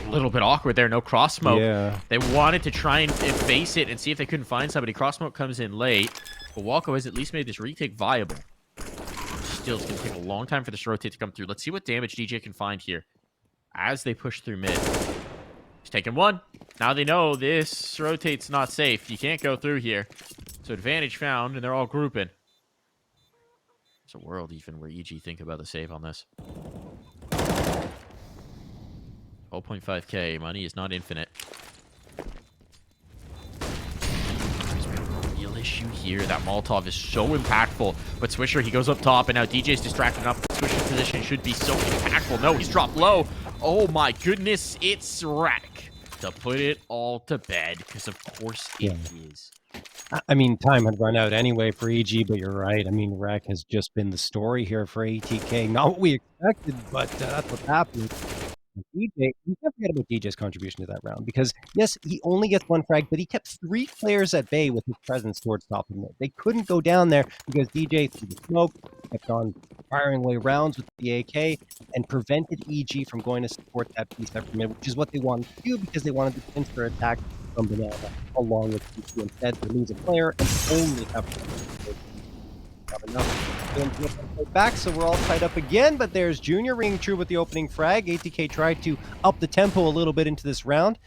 A little bit awkward there. No cross smoke. Yeah. They wanted to try and face it and see if they couldn't find somebody. Cross smoke comes in late. But Walko has at least made this retake viable. Still, it's going to take a long time for this rotate to come through. Let's see what damage DJ can find here as they push through mid. He's taking one. Now they know this rotate's not safe. You can't go through here. So advantage found, and they're all grouping. There's a world even where EG think about the save on this. 12.5k. Money is not infinite. Real issue here. That Molotov is so impactful. But Swisher, he goes up top, and now DJ's distracted enough. Swisher's position should be so impactful. No, he's dropped low. Oh my goodness, it's Wreck to put it all to bed, because of course it is. I mean, time had run out anyway for EG, but you're right. I mean, Wreck has just been the story here for ATK. Not what we expected, but that's what's happening. DJ, we can't forget about DJ's contribution to that round, because yes, he only gets one frag, but he kept 3 players at bay with his presence towards top of mid. They couldn't go down there because DJ threw the smoke, kept on firing away rounds with the AK, and prevented EG from going to support that piece after mid, which is what they wanted to do because they wanted the pincer attack from Banana along with PC instead. They lose a player and only have enough back, so we're all tied up again, but there's Junior ringing true with the opening frag. ATK tried to up the tempo a little bit into this round.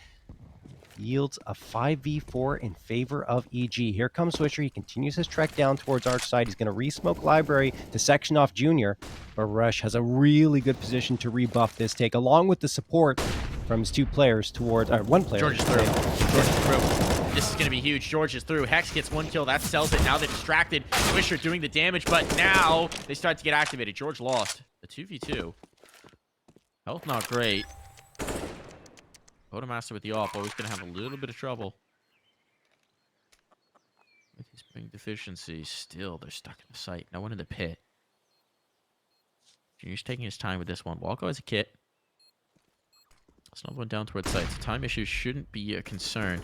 Yields a 5v4 in favor of EG. Here comes Swisher. He continues his trek down towards Arch side. He's going to re-smoke Library to section off Junior, but Rush has a really good position to rebuff this take, along with the support from his two players towards, or one player. George is through. George is through. This is going to be huge. George is through. Hex gets one kill. That sells it. Now they're distracted. Swisher doing the damage, but now they start to get activated. George lost. The 2v2. Health not great. Master with the off. Always going to have a little bit of trouble with these ping deficiencies. Still, they're stuck in the site. No one in the pit. Junior's taking his time with this one. Walko has a kit. There's another one down towards site. So time issues shouldn't be a concern.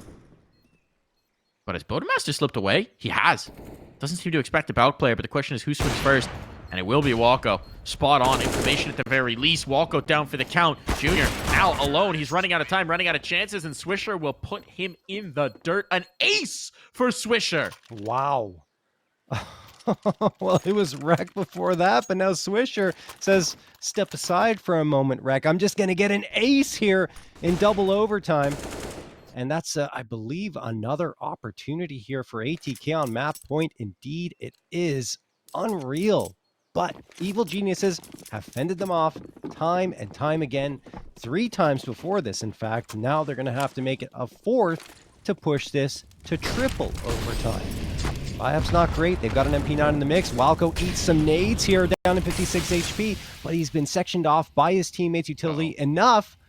But has Master slipped away? He has. Doesn't seem to expect a bout player, but the question is who swings first? And it will be Walko. Spot on. Information at the very least. Walko down for the count. Junior now alone. He's running out of time, running out of chances, and Swisher will put him in the dirt. An ace for Swisher. Wow. Well, it was Rec before that, but now Swisher says, step aside for a moment, Rec. I'm just going to get an ace here in double overtime. And that's, I believe, another opportunity here for ATK on map point. Indeed, it is unreal. But Evil Geniuses have fended them off time and time again. 3 times before this, in fact. Now they're going to have to make it a 4th to push this to triple overtime. Biop's not great. They've got an MP9 in the mix. Walko eats some nades here down to 56 HP. But he's been sectioned off by his teammates' utility enough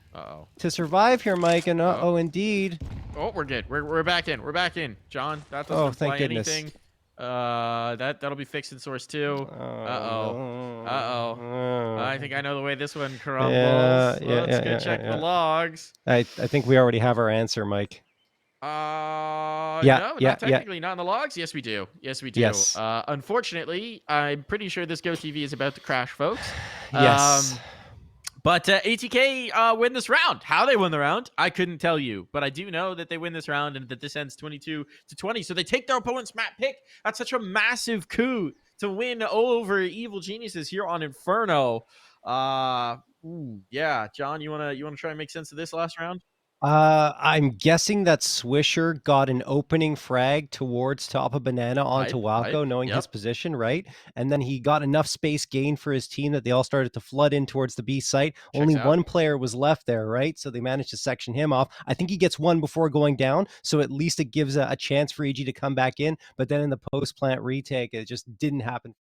to survive here, Mike. And indeed. Oh, we're good. We're back in. We're back in. John, that doesn't imply anything. That'll be fixed in source 2. I think I know the way this one crumbles. Let's go check the logs. I think we already have our answer, Mike. No, not technically. Not in the logs. Yes, we do. Yes, we do. Yes. Unfortunately, I'm pretty sure this GoTV is about to crash, folks. Yes. But ATK win this round. How they win the round, I couldn't tell you. But I do know that they win this round and that this ends 22-20. So they take their opponent's map pick. That's such a massive coup to win over Evil Geniuses here on Inferno. Yeah, John, you wanna try and make sense of this last round? I'm guessing that Swisher got an opening frag towards top of Banana onto Walko, knowing his position, right? And then he got enough space gained for his team that they all started to flood in towards the B site. Only one player was left there, right? So they managed to section him off. I think he gets one before going down, so at least it gives a chance for EG to come back in. But then in the post-plant retake, it just didn't happen.